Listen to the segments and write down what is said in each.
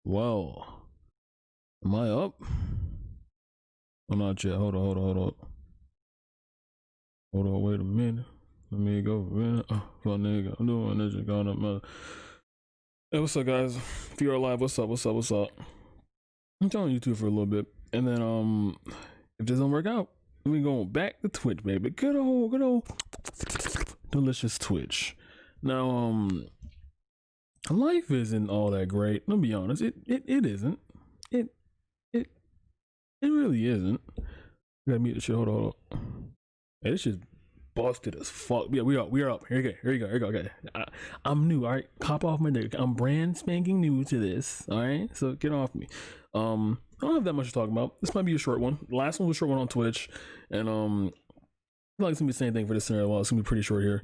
Well, am I up? I'm not yet. Hold on, wait a minute. Let me go. Fuck nigga, I'm doing this shit going up, man. Hey, what's up, guys? If you're alive, what's up? I'm telling YouTube for a little bit, and then if this don't work out, we going back to Twitch, baby. Good old delicious Twitch. Now, life isn't all that great. I'll be honest. It isn't. It really isn't. Gotta mute the shit. Hold on. Hey, this shit's busted as fuck. Yeah, we are up. Here you go. Okay. I'm new. All right, hop off my dick. I'm brand spanking new to this. All right, so get off me. I don't have that much to talk about. This might be a short one. The last one was a short one on Twitch, and I feel like it's gonna be the same thing for this scenario. Well, it's gonna be pretty short here.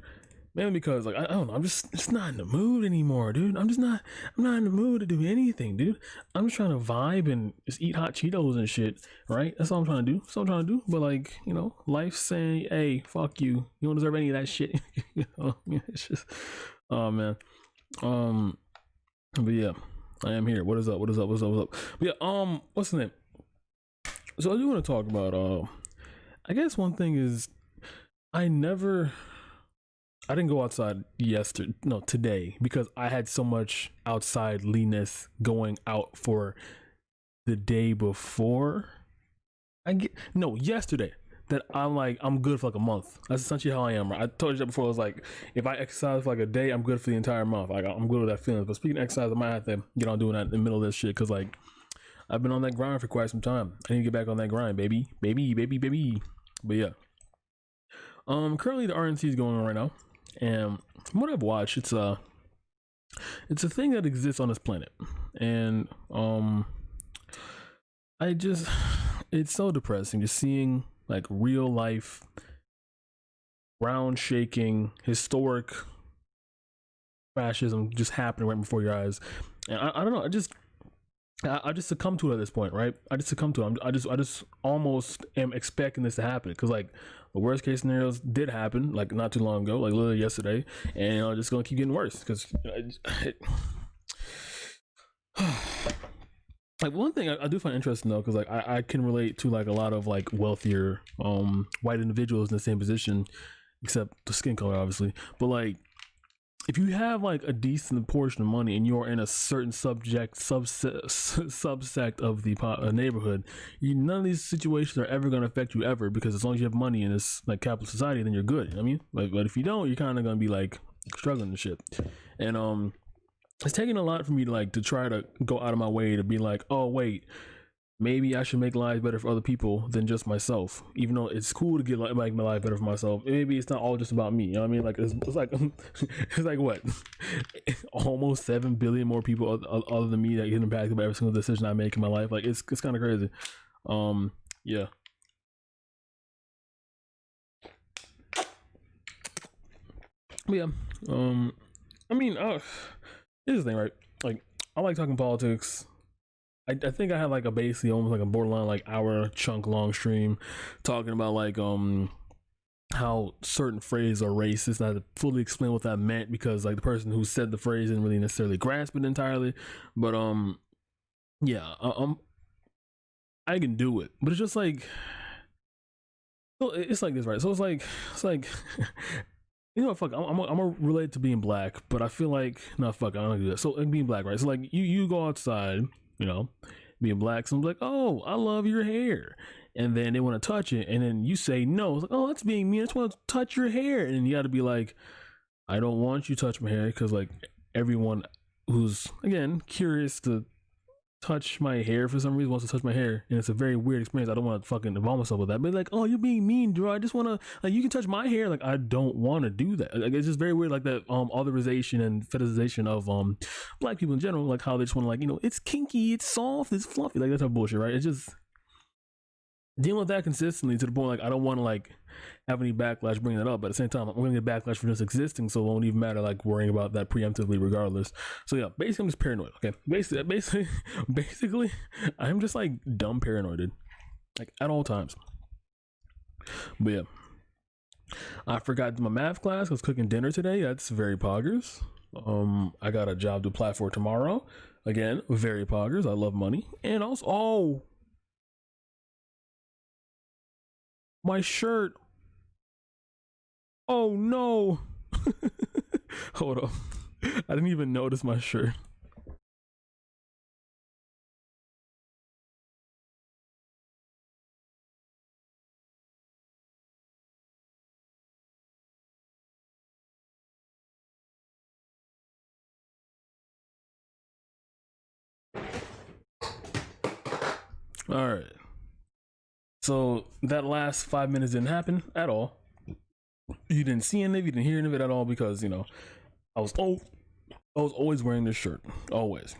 Mainly because I don't know, I'm just not in the mood anymore, dude. I'm not in the mood to do anything, dude. I'm just trying to vibe and just eat hot Cheetos and shit, right? That's all I'm trying to do. But like, life's saying, hey, fuck you. You don't deserve any of that shit. It's just, oh man. But yeah, I am here. What is up? But yeah, what's the name? So I do want to talk about, I guess one thing is I didn't go outside today because I had so much outside leanness going out for the day before. Yesterday that I'm good for like a month. That's essentially how I am. Right? I told you that before. I was like, if I exercise for like a day, I'm good for the entire month. Like I'm good with that feeling. But speaking of exercise, I might have to get on doing that in the middle of this shit because like I've been on that grind for quite some time. I need to get back on that grind, baby. But yeah, currently the RNC is going on right now. And from what I've watched, it's a thing that exists on this planet, and it's so depressing just seeing like real life, ground shaking, historic fascism just happening right before your eyes. And I don't know, I just succumb to it at this point, right? I just succumb to it. I just almost am expecting this to happen because like the worst case scenarios did happen like not too long ago, like literally yesterday, and it's gonna keep getting worse because like one thing I do find interesting though, because like I can relate to like a lot of like wealthier white individuals in the same position, except the skin color obviously, but like if you have like a decent portion of money and you're in a certain subsect of the neighborhood, none of these situations are ever going to affect you ever, because as long as you have money in this like capitalist society, then you're good. You know what I mean? But if you don't, you're kind of going to be like struggling and shit. And it's taking a lot for me to try to go out of my way to be like, oh wait, maybe I should make lives better for other people than just myself. Even though it's cool to make my life better for myself, maybe it's not all just about me. You know what I mean? Like it's like it's like what, almost 7 billion more people other than me that get impacted by every single decision I make in my life. Like it's kind of crazy. Yeah. But yeah. I mean, here's the thing, right? Like I like talking politics. I think I had like basically almost like a borderline like hour chunk long stream talking about like how certain phrases are racist, and I had to fully explain what that meant because like the person who said the phrase didn't really necessarily grasp it entirely. But yeah, I can do it, but it's just like, so it's like this, right? So it's like fuck, I'm gonna relate to being black, but I feel like no, fuck, I don't do that. So like being black, right? So like you go outside, being black, someone's like, oh, I love your hair, and then they want to touch it, and then you say no. It's like, oh, that's being mean. I just want to touch your hair, and you got to be like, I don't want you to touch my hair, because like everyone who's again curious to touch my hair for some reason wants to touch my hair, and it's a very weird experience. I don't want to fucking involve myself with that, but like, oh, you're being mean, Drew. I just want to, like, you can touch my hair. Like, I don't want to do that. Like, it's just very weird, like that authorization and fetishization of black people in general, like how they just want to, like, it's kinky, it's soft, it's fluffy, like that type of bullshit, right? It's just dealing with that consistently to the point like I don't want to like have any backlash bringing that up, but at the same time I'm gonna get backlash for just existing, so it won't even matter like worrying about that preemptively regardless. So yeah, basically I'm just paranoid. Okay, basically I'm just like dumb paranoid, dude, like at all times. But yeah, I forgot my math class. I was cooking dinner today. That's very poggers. I got a job to apply for tomorrow. Again, very poggers. I love money. And also, oh, my shirt. Oh no. Hold up. I didn't even notice my shirt. All right. So that last 5 minutes didn't happen at all. You didn't see any of it, you didn't hear any of it at all because, you know, I was always wearing this shirt. Always.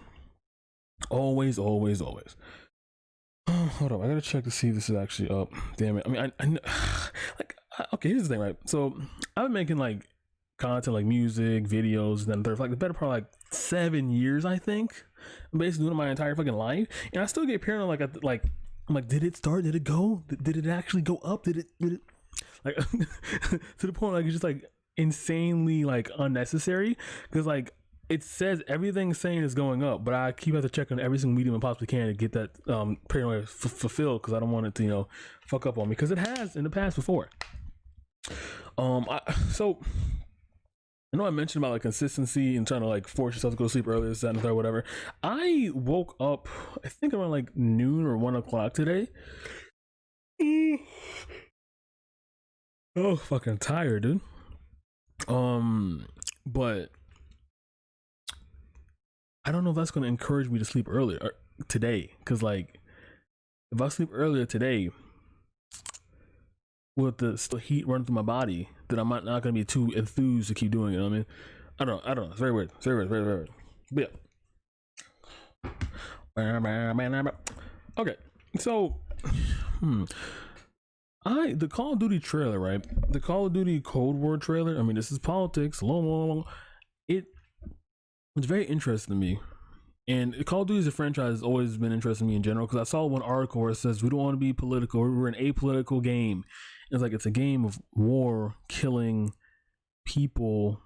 Always. Hold up, I gotta check to see if this is actually up. Damn it. I mean, I like, okay, here's the thing, right? So I've been making like content, like music, videos, and then for like the better part of like 7 years, I think. I'm basically doing my entire fucking life, and I still get paranoid. I'm like, did it start? Did it go? Did it actually go up? Did it like to the point like it's just like insanely like unnecessary because like it says everything saying is going up, but I keep having to check on every single medium I possibly can to get that paranoia fulfilled because I don't want it to, you know, fuck up on me because it has in the past before. So I know I mentioned about like consistency and trying to like force yourself to go to sleep early, this, that, and the third, whatever. I woke up, I think around like noon or 1 o'clock today. Oh, fucking tired, dude. But I don't know if that's gonna encourage me to sleep earlier today, because like if I sleep earlier today with the heat running through my body, then I'm not gonna be too enthused to keep doing it. You know what I mean, I don't know. It's very weird. Very weird. But yeah. Okay, so the Call of Duty trailer, right? The Call of Duty Cold War trailer. I mean, this is politics. It's very interesting to me. And Call of Duty as a franchise has always been interesting to me in general because I saw one article where it says we don't want to be political. We're an apolitical game. It's like it's a game of war, killing people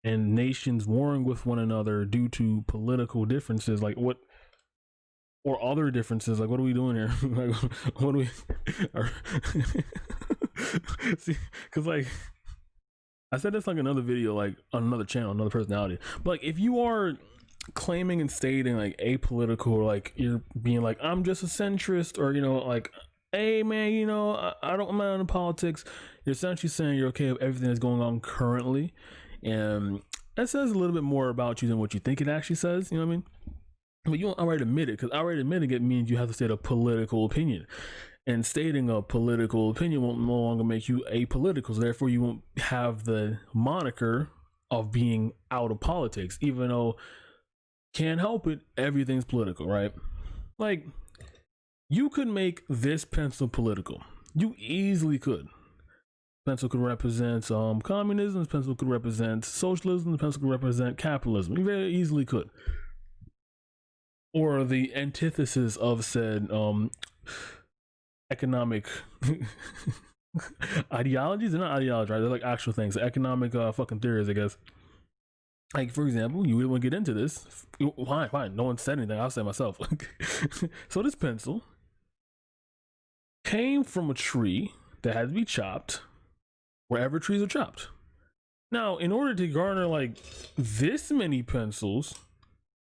and nations warring with one another due to political differences. Like what? Or other differences, like what are we doing here? Like, what do we? See, because like I said this like another video, like on another channel, another personality. But like if you are claiming and stating like apolitical, or like you're being like I'm just a centrist, or you know like hey man, you know I'm not into politics. You're essentially saying you're okay with everything that's going on currently, and that says a little bit more about you than what you think it actually says. You know what I mean? But you don't outright admit it, because outright admitting it means you have to state a political opinion, and stating a political opinion won't no longer make you apolitical. So therefore, you won't have the moniker of being out of politics, even though can't help it, everything's political, right? Like you could make this pencil political. You easily could. Pencil could represent communism. This pencil could represent socialism. The pencil could represent capitalism. You very easily could. Or the antithesis of said economic ideologies. They're not ideologies, right? They're like actual things, economic fucking theories, I guess. Like for example, you wouldn't get into this. Fine. No one said anything. I'll say myself. So this pencil came from a tree that had to be chopped wherever trees are chopped. Now, in order to garner like this many pencils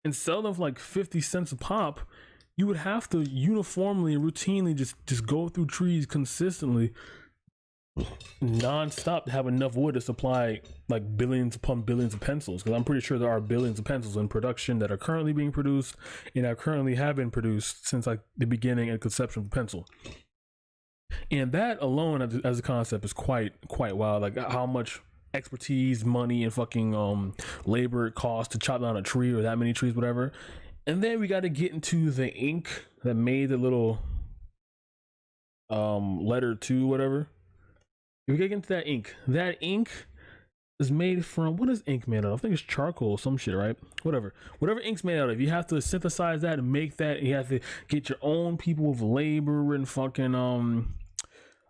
and sell them for like 50 cents a pop, you would have to uniformly and routinely just go through trees consistently, non-stop, to have enough wood to supply like billions upon billions of pencils. Because I'm pretty sure there are billions of pencils in production that are currently being produced and that currently have been produced since like the beginning and conception of the pencil. And that alone as a concept is quite wild. Like how much expertise, money, and fucking labor it costs to chop down a tree or that many trees, whatever. And then we got to get into the ink that made the little letter 2, whatever. If we get into that ink is made from, what is ink made out of? I think it's charcoal, some shit, right? Whatever ink's made out of, you have to synthesize that and make that. You have to get your own people with labor and fucking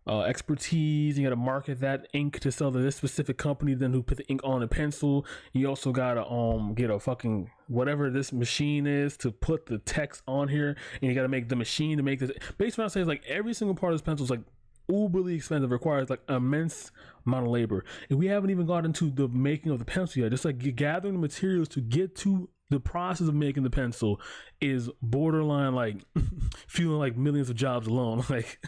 expertise. You got to market that ink to sell to this specific company, then who put the ink on a pencil. You also got to get a fucking whatever this machine is to put the text on here, and you got to make the machine to make this. Basically, what I say is like every single part of this pencil is like uberly expensive, requires like immense amount of labor, and we haven't even got into the making of the pencil yet. Just like gathering the materials to get to the process of making the pencil is borderline like fueling like millions of jobs alone. Like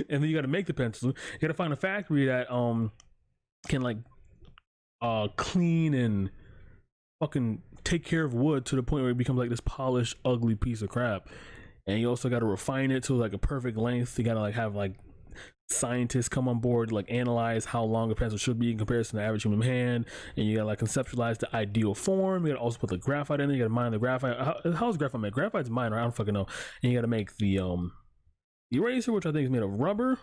and then you got to make the pencil. You got to find a factory that can like clean and fucking take care of wood to the point where it becomes like this polished ugly piece of crap. And you also got to refine it to like a perfect length. You got to like have like scientists come on board to like analyze how long a pencil should be in comparison to the average human hand, and you gotta like conceptualize the ideal form. You gotta also put the graphite in there. You gotta mine the graphite. How's graphite made? Graphite's mined, right? I don't fucking know. And you gotta make the eraser, which I think is made of rubber.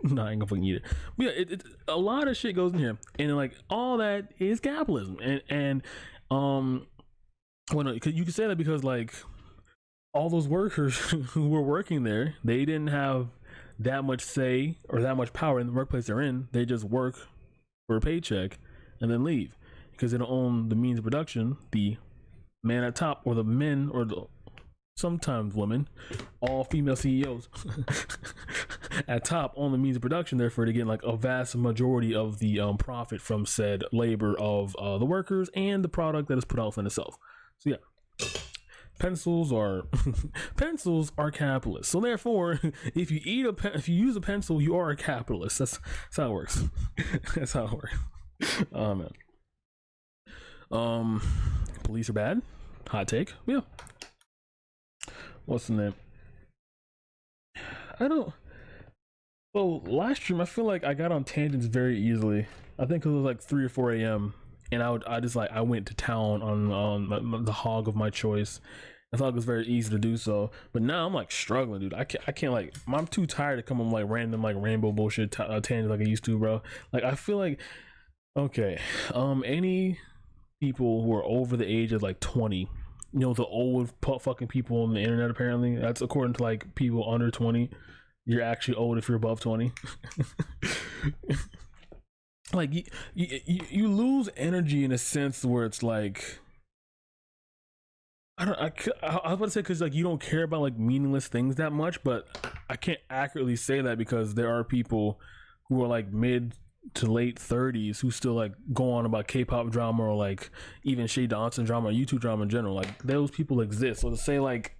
No, I ain't gonna fucking eat it. But yeah, a lot of shit goes in here, and like all that is capitalism. And well, no, you can say that because like all those workers who were working there, they didn't have that much say or that much power in the workplace they're in. They just work for a paycheck and then leave because they don't own the means of production. The man at top, or the men, or the sometimes women, all female CEOs at top own the means of production. Therefore, they get like a vast majority of the profit from said labor of the workers and the product that is put out within itself. So yeah. Pencils are capitalist. So therefore, if you if you use a pencil, you are a capitalist. That's how it works. That's how it works. Oh man. Police are bad. Hot take. Yeah. What's the name? I don't. Well, last stream I feel like I got on tangents very easily. I think it was like 3 or 4 a.m. and I went to town on the hog of my choice. I thought it was very easy to do so, but now I'm like struggling, dude. I can't like, I'm too tired to come on like random like rainbow bullshit tangents like I used to, bro. Like I feel like, okay, any people who are over the age of like 20, you know, the old fucking people on the internet, apparently that's according to like people under 20. You're actually old if you're above 20. Like you lose energy in a sense where it's like, I was about to say because like you don't care about like meaningless things that much, but I can't accurately say that because there are people who are like mid to late 30s who still like go on about K-pop drama or like even Shay Dawson drama or YouTube drama in general. Like those people exist. So to say like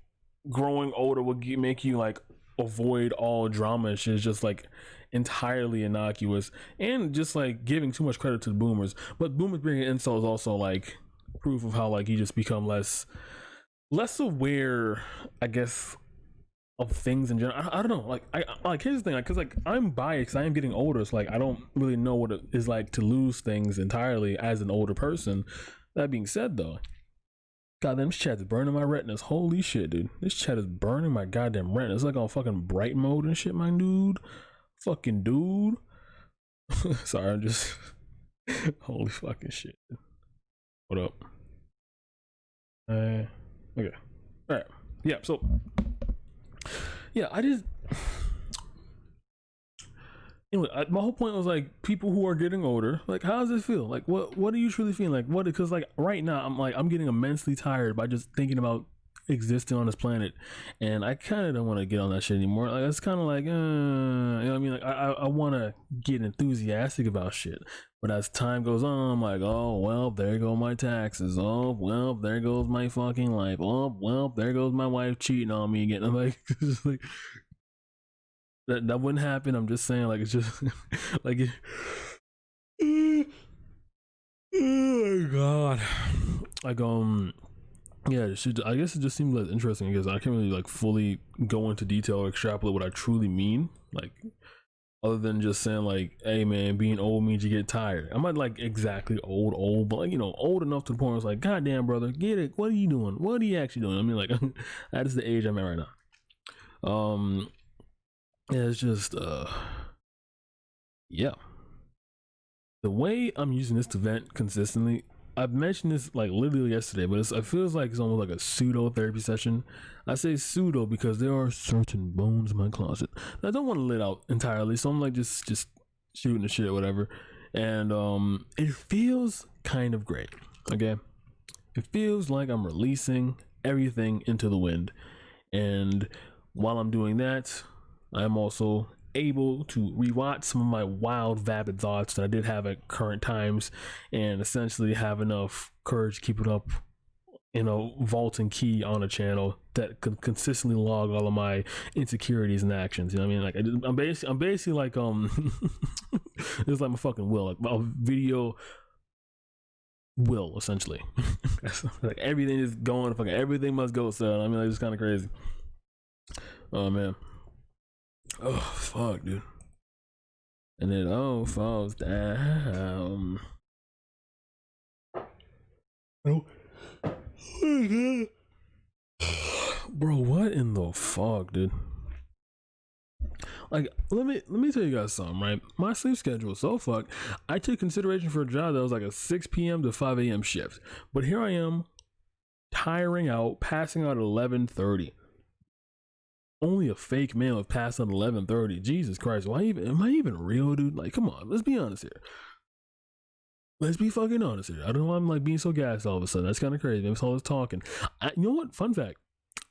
growing older would make you like avoid all drama and shit is just like entirely innocuous and just like giving too much credit to the boomers. But boomers bringing insults is also like proof of how like you just become less aware, I guess, of things in general. I don't know. Like I like here's the thing, like because like I'm biased. I am getting older, so like I don't really know what it is like to lose things entirely as an older person. That being said, though, goddamn, this chat is burning my retinas. Holy shit, dude, this chat is burning my goddamn retinas. It's like on fucking bright mode and shit, my dude. Fucking dude. Sorry, I'm just holy fucking shit. What up? Okay. All right. Yeah. So. Yeah, I just. Anyway, my whole point was like people who are getting older. Like, how does it feel? Like, what are you truly feeling? Like, what? Because like right now, I'm getting immensely tired by just thinking about existing on this planet, and I kind of don't want to get on that shit anymore. Like, it's kind of like, you know what I mean? Like, I want to get enthusiastic about shit. But as time goes on, I'm like, oh, well, there go my taxes. Oh, well, there goes my fucking life. Oh, well, there goes my wife cheating on me again. I'm like, just like that wouldn't happen. I'm just saying, like, it's just like, oh my god, like yeah, I guess it just seemed less interesting because I can't really like fully go into detail or extrapolate what I truly mean, like. Other than just saying like, hey man, being old means you get tired. I'm not like exactly old, but like, you know, old enough to the point where it's like, goddamn brother, get it. What are you doing? What are you actually doing? I mean, like, that is the age I'm at right now. Yeah, it's just yeah. The way I'm using this to vent consistently I've mentioned this like literally yesterday, but it feels like it's almost like a pseudo therapy session. I say pseudo because there are certain bones in my closet that I don't want to let out entirely, so I'm like just shooting the shit, whatever. And it feels kind of great. Okay, it feels like I'm releasing everything into the wind, and while I'm doing that, I'm also able to rewatch some of my wild, vapid thoughts that I did have at current times, and essentially have enough courage to keep it up, vault and key on a channel that could consistently log all of my insecurities and actions. You know what I mean? Like I'm basically like it's like my fucking will, like a video will, essentially. Like everything is going, fucking everything must go. So I mean, like, it's kind of crazy. Oh man. Oh fuck, dude. And then falls down. Oh. Bro, what in the fuck, dude? Like, let me tell you guys something, right? My sleep schedule is so fucked. I took consideration for a job that was like a 6 p.m. to 5 a.m. shift, but here I am, tiring out, passing out at 11:30. Only a fake man would pass out at 11:30. Jesus Christ, am I even real, dude? Like, come on, let's be honest here. Let's be fucking honest here. I don't know why I'm like being so gassed all of a sudden. That's kind of crazy. Maybe all this talking. You know what? Fun fact.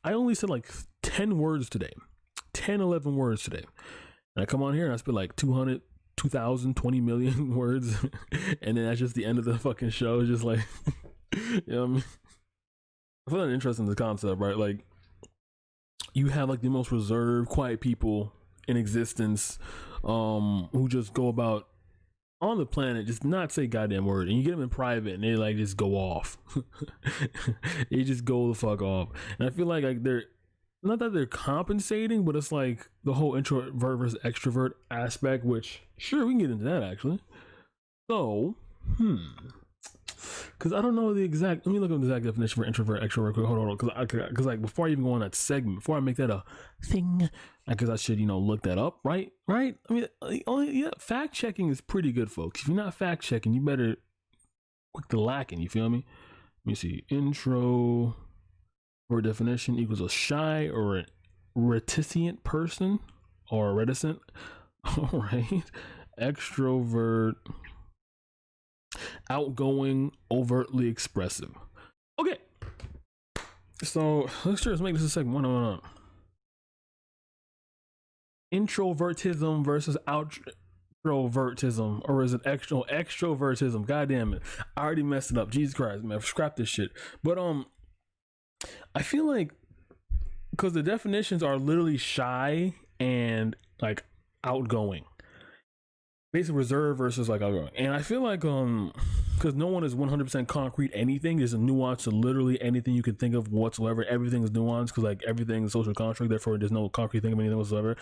I only said like 10 words today. 10, 11 words today. And I come on here and I spit like 200, 2,000, 20 million words. And then that's just the end of the fucking show. It's just like, you know what I mean? I find that interesting, this concept, right? Like, you have like the most reserved, quiet people in existence, who just go about on the planet, just not say goddamn word, and you get them in private and they like just go off. They just go the fuck off. And I feel like they're not that they're compensating, but it's like the whole introvert versus extrovert aspect, which sure we can get into that actually. So because I don't know the exact, let me look up the exact definition for introvert extrovert quick. Hold on, because like before I even go on that segment, before I make that a thing, because I should look that up, right? I mean, fact checking is pretty good, folks. If you're not fact checking, you better quick to lacking. You feel me? Let me see. Intro or definition equals a shy or a reticent person or reticent. All right, extrovert. Outgoing, overtly expressive. Okay, so let's make this a second one. Introvertism versus outrovertism, or is it extrovertism? God damn it, I already messed it up. Jesus Christ, man, scrap this shit. But I feel like because the definitions are literally shy and like outgoing. Basically reserved versus like outgoing. And I feel like because no one is 100% concrete anything. There's a nuance to literally anything you could think of whatsoever. Everything is nuanced because like everything is social construct, therefore there's no concrete thing of anything whatsoever.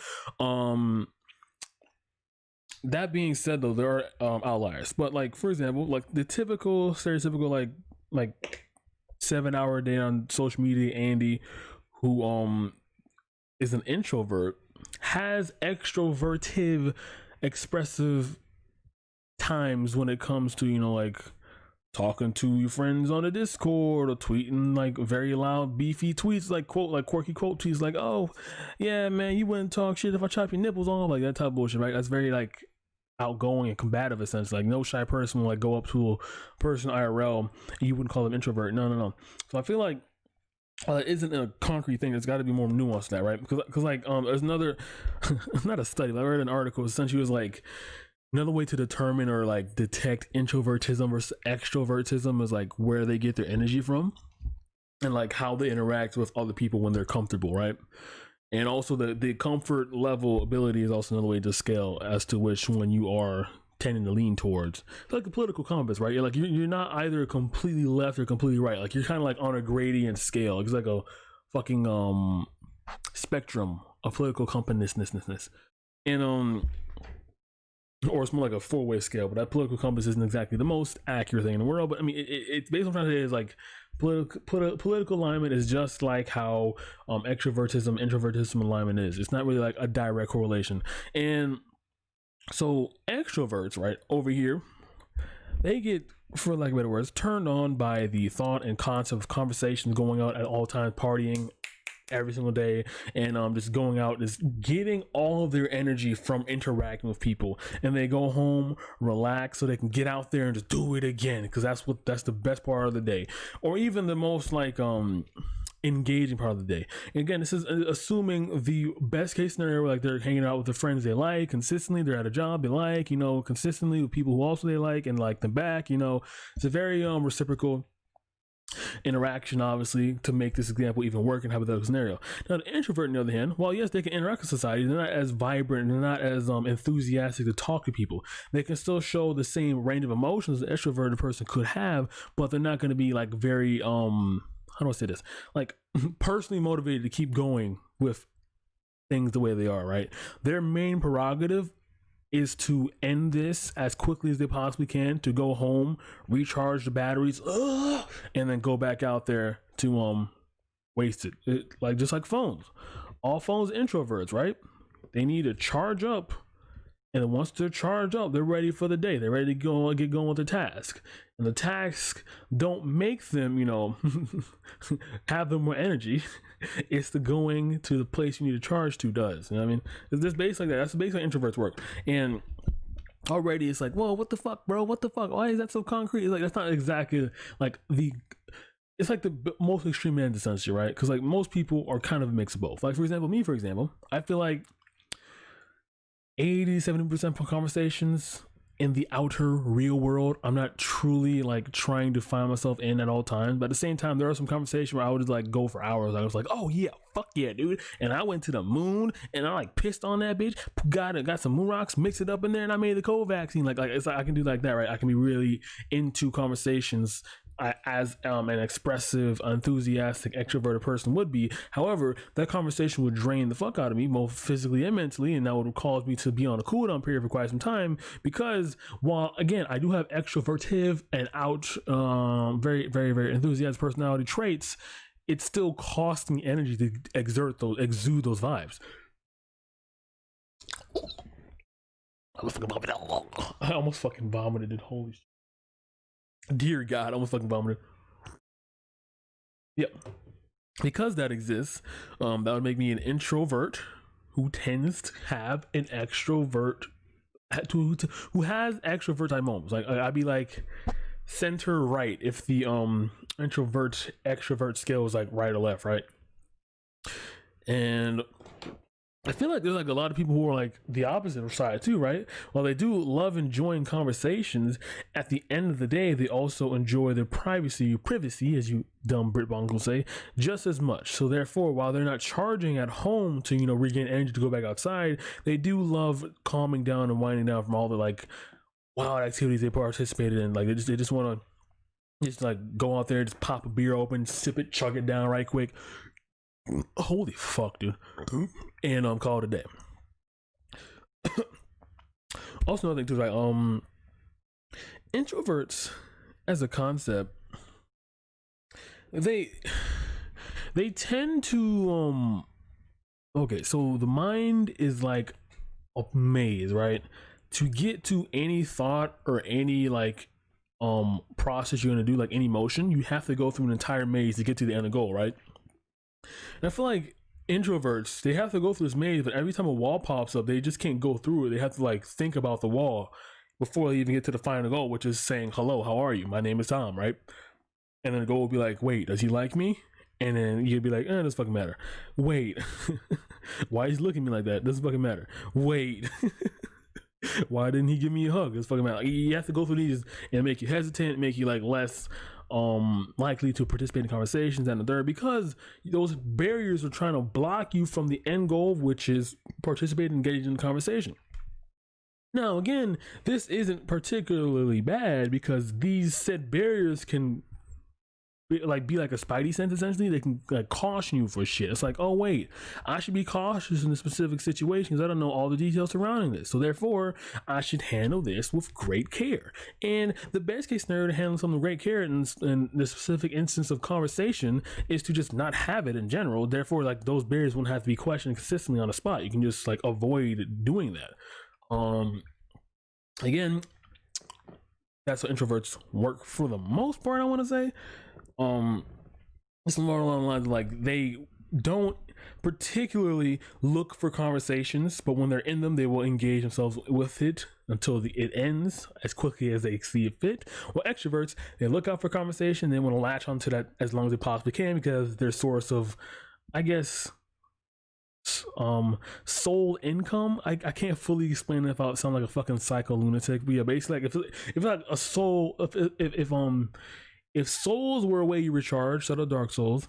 That being said though, there are outliers. But like for example, like the typical stereotypical like 7-hour day on social media Andy, who is an introvert, has extrovertive expressive times when it comes to like talking to your friends on the Discord or tweeting like very loud beefy tweets, like quirky quote tweets like, oh yeah man, you wouldn't talk shit if I chop your nipples off, like that type of bullshit, right? That's very like outgoing and combative essentially. Like no shy person will like go up to a person IRL and you wouldn't call them introvert. No. So I feel like it isn't a concrete thing. There's got to be more nuance to that, right? Because like there's another not a study, I read an article essentially was like another way to determine or like detect introvertism versus extrovertism is like where they get their energy from and like how they interact with other people when they're comfortable, right? And also the comfort level ability is also another way to scale as to which one you are tending to lean towards. It's like a political compass, right? You're not either completely left or completely right. Like you're kind of like on a gradient scale. It's like a fucking spectrum of political compasness. And or it's more like a 4-way scale, but that political compass isn't exactly the most accurate thing in the world. But I mean, it's based on what I'm trying to say is like political alignment is just like how extrovertism, introvertism alignment is. It's not really like a direct correlation. And so extroverts, right, over here, they get for lack of better words, turned on by the thought and concept of conversations going out at all times, partying every single day, and just going out, just getting all of their energy from interacting with people, and they go home, relax, so they can get out there and just do it again, because that's the best part of the day, or even the most like engaging part of the day. And again, this is assuming the best case scenario, like they're hanging out with the friends they like consistently, they're at a job they like, consistently with people who also they like and like them back. It's a very reciprocal interaction, obviously, to make this example even work in hypothetical scenario. Now, the introvert, on the other hand, while yes, they can interact with society, they're not as vibrant, they're not as enthusiastic to talk to people. They can still show the same range of emotions an extroverted person could have, but they're not going to be like very how do I say this? Like personally motivated to keep going with things the way they are, right? Their main prerogative is to end this as quickly as they possibly can, to go home, recharge the batteries, and then go back out there to waste it. Like just like phones. All phones are introverts, right? They need to charge up, and once they're charged up, they're ready for the day. They're ready to go and get going with the task. And the task don't make them, have them more energy. It's the going to the place you need to charge to does. You know what I mean? It's just basically like that. That's basically how introverts work. And already it's like, whoa, what the fuck, bro? What the fuck? Why is that so concrete? It's like, that's not exactly like it's like the most extreme end essentially, right? Because like most people are kind of a mix of both. Like for example, I feel like 80-70% of conversations in the outer real world, I'm not truly like trying to find myself in at all times, but at the same time there are some conversations where I would just like go for hours. I was like, oh yeah, fuck yeah, dude, and I went to the moon and I like pissed on that bitch, got some moon rocks, mixed it up in there, and I made the COVID vaccine. Like it's like I can do like that, right? I can be really into conversations as an expressive, enthusiastic, extroverted person would be. However, that conversation would drain the fuck out of me, both physically and mentally, and that would cause me to be on a cool down period for quite some time, because while again I do have extrovertive and very, very, very enthusiastic personality traits, it's still costing energy to exude those vibes. I almost fucking vomited. Holy shit. Dear God, I almost fucking vomited. Yep. Because that exists, that would make me an introvert who tends to have an extrovert, who has extrovert type moments. Like I'd be like center right if the introvert extrovert scale is like right or left, right? And I feel like there's like a lot of people who are like the opposite side too, right? While they do love enjoying conversations, at the end of the day, they also enjoy their privacy, as you dumb Brit bongs will say, just as much. So therefore, while they're not charging at home to, regain energy to go back outside, they do love calming down and winding down from all the like wild activities they participated in. Like they just want to just like go out there, just pop a beer open, sip it, chug it down right quick. Holy fuck, dude. And call it a day. Also another thing too is like introverts as a concept, they tend to okay, so the mind is like a maze, right? To get to any thought or any like process you're gonna do, like any motion, you have to go through an entire maze to get to the end goal, right? And I feel like introverts, they have to go through this maze, but every time a wall pops up, they just can't go through it. They have to like think about the wall before they even get to the final goal, which is saying, hello, how are you? My name is Tom, right? And then the goal will be like, wait, does he like me? And then you'd be like, it doesn't fucking matter. Wait, why is he looking at me like that? Doesn't fucking matter. Wait, why didn't he give me a hug? Doesn't fucking matter. Like, you have to go through these and make you hesitant, make you like less likely to participate in conversations and the third, because those barriers are trying to block you from the end goal, which is participate and engage in the conversation. Now again, this isn't particularly bad because these said barriers can be like a spidey sense. Essentially, they can like caution you for shit. It's like, oh wait, I should be cautious in this specific situation because I don't know all the details surrounding this, so therefore I should handle this with great care. And the best case scenario to handle something with great care in the specific instance of conversation is to just not have it in general. Therefore, like those barriers won't have to be questioned consistently on the spot. You can just like avoid doing that. Again, That's how introverts work for the most part, I want to say. It's more along the lines of like they don't particularly look for conversations, but when they're in them, they will engage themselves with it until it ends as quickly as they see it fit. Well, extroverts, they look out for conversation, they want to latch onto that as long as they possibly can because their source of, I guess, soul income. I can't fully explain it without sound like a fucking psycho lunatic, but yeah, basically like if like a soul, if souls were a way you recharge, so the dark souls,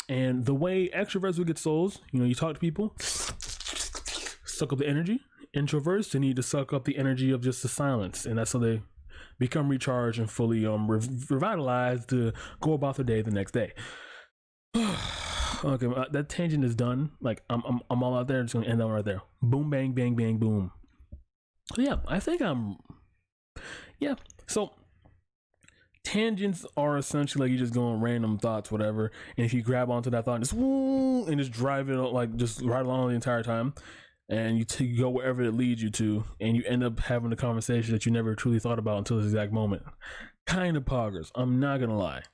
and the way extroverts would get souls, you talk to people, suck up the energy. Introverts, they need to suck up the energy of just the silence, and that's how they become recharged and fully revitalized to go about their day the next day. Okay, that tangent is done. Like I'm all out there. Just gonna end that one right there. Boom, bang, bang, bang, boom. So yeah, I think So tangents are essentially like you just go on random thoughts, whatever. And if you grab onto that thought, and just drive it like just right along the entire time, and you go wherever it leads you to, and you end up having a conversation that you never truly thought about until this exact moment. Kind of poggers. I'm not gonna lie.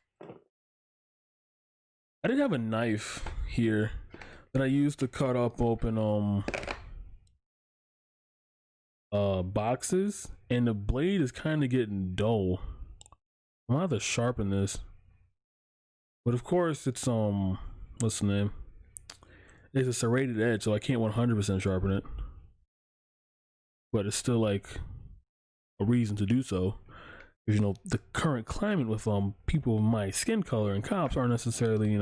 I did have a knife here that I used to cut up open boxes, and the blade is kind of getting dull. I'm gonna have to sharpen this, but of course it's what's the name? It's a serrated edge, so I can't 100% sharpen it, but it's still like a reason to do so. Because the current climate with people of my skin color and cops aren't necessarily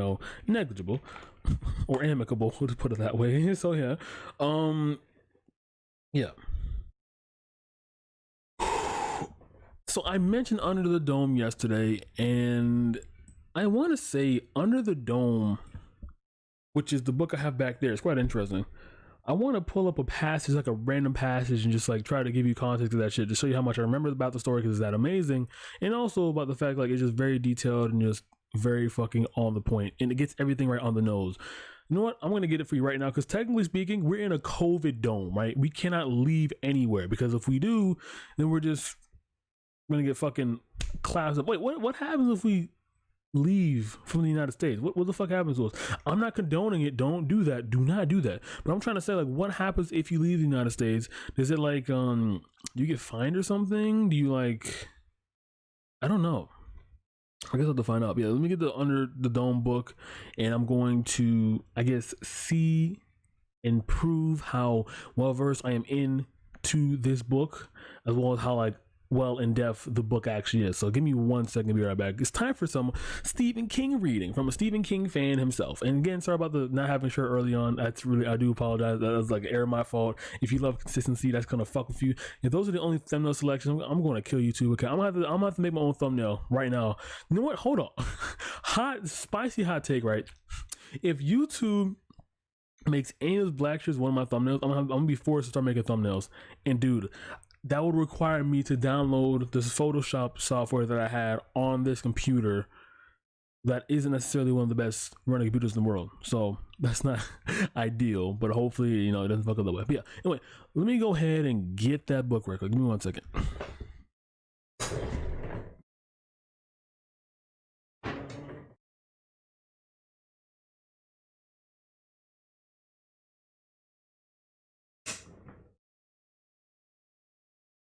negligible or amicable, to put it that way. So yeah, yeah. So I mentioned Under the Dome yesterday, and I want to say Under the Dome, which is the book I have back there. It's quite interesting. I want to pull up a passage, like a random passage, and just like try to give you context of that shit to show you how much I remember about the story because it's that amazing, and also about the fact like it's just very detailed and just very fucking on the point, and it gets everything right on the nose. You know what? I'm gonna get it for you right now because technically speaking, we're in a COVID dome, right? We cannot leave anywhere because if we do, then we're just gonna get fucking clapped up. Wait, what happens if we leave from the United States? What the fuck happens to us? I'm not condoning it. Don't do that. Do not do that. But I'm trying to say, like, what happens if you leave the United States? Does it like do you get fined or something? Do you like, I don't know. I guess I'll have to find out. Yeah, let me get the Under the Dome book, and I'm going to, I guess, see and prove how well versed I am into this book, as well as how like well in depth the book actually is. So give me 1 second to be right back. It's time for some Stephen King reading from a Stephen King fan himself. And again, sorry about the not having a shirt early on. That's really, I do apologize. That was like error my fault. If you love consistency, that's gonna fuck with you. If those are the only thumbnail selections, I'm gonna kill you too. Okay, I'm gonna have to make my own thumbnail right now. You know what? Hold on. Spicy hot take, right? If YouTube makes any of those black shirts one of my thumbnails, I'm gonna be forced to start making thumbnails. And dude, that would require me to download this Photoshop software that I had on this computer that isn't necessarily one of the best running computers in the world. So that's not ideal, but hopefully, it doesn't fuck up the way. But yeah, anyway, let me go ahead and get that book record. Give me 1 second.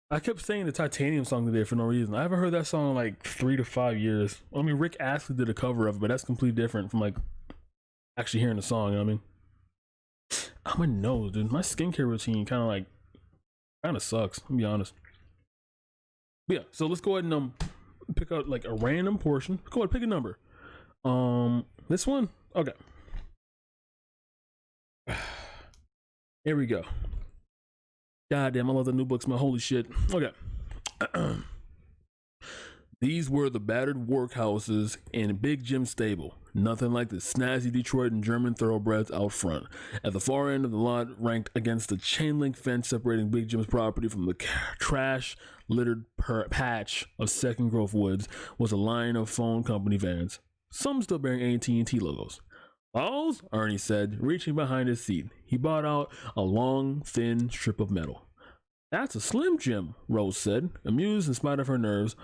I kept saying the Titanium song today for no reason. I haven't heard that song in like 3 to 5 years. I mean, Rick Astley did a cover of it, but that's completely different from like actually hearing the song. You know what I mean? I'm a nose, dude. My skincare routine kind of sucks. I'll be honest. But yeah, so let's go ahead and pick out like a random portion. Go ahead, pick a number. This one. Okay. Here we go. God damn, I love the new books, man. Holy shit. Okay. These were the battered workhouses in Big Jim's stable. Nothing like the snazzy Detroit and German thoroughbreds out front. At the far end of the lot, ranked against the chain link fence separating Big Jim's property from the trash-littered patch of Second Growth Woods, was a line of phone company vans, some still bearing AT&T logos. "Balls?" Ernie said, reaching behind his seat. He brought out a long, thin strip of metal. That's a Slim Jim, Rose said, amused in spite of her nerves.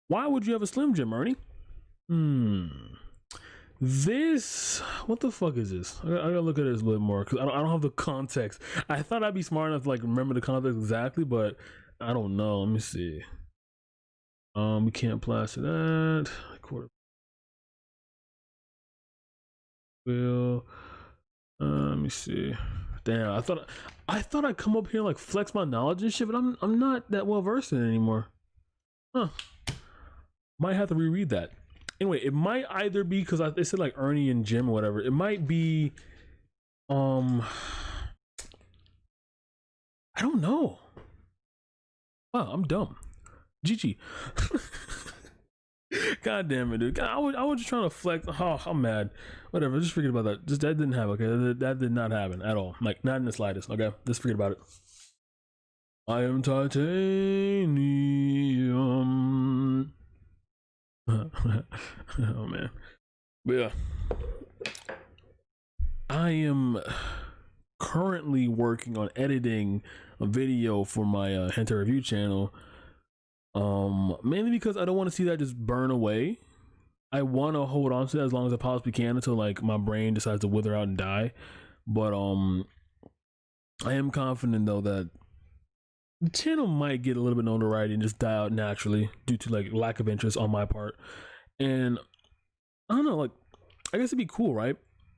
Why would you have a Slim Jim, Ernie? This, what the fuck is this? I gotta look at this a little more because I don't have the context. I thought I'd be smart enough to like remember the context exactly, but I don't know. Let me see. We can't plaster that. Quarter. Well, let me see. Damn, I thought I'd come up here and like flex my knowledge and shit, but I'm not that well versed in it anymore. Huh. Might have to reread that. Anyway, it might either be because they said like Ernie and Jim or whatever. It might be, I don't know. Wow, I'm dumb. GG. God damn it, dude. I was just trying to flex. Oh, I'm mad. Whatever, just forget about that. Just that didn't happen, okay? That did not happen at all. Like, not in the slightest, okay? Just forget about it. I am titanium. Oh man. But yeah. I am currently working on editing a video for my hentai review channel. Mainly because I don't want to see that just burn away. I want to hold on to that as long as I possibly can until like my brain decides to wither out and die. But I am confident though that the channel might get a little bit notoriety and just die out naturally due to like lack of interest on my part. And I don't know, like I guess it'd be cool, right?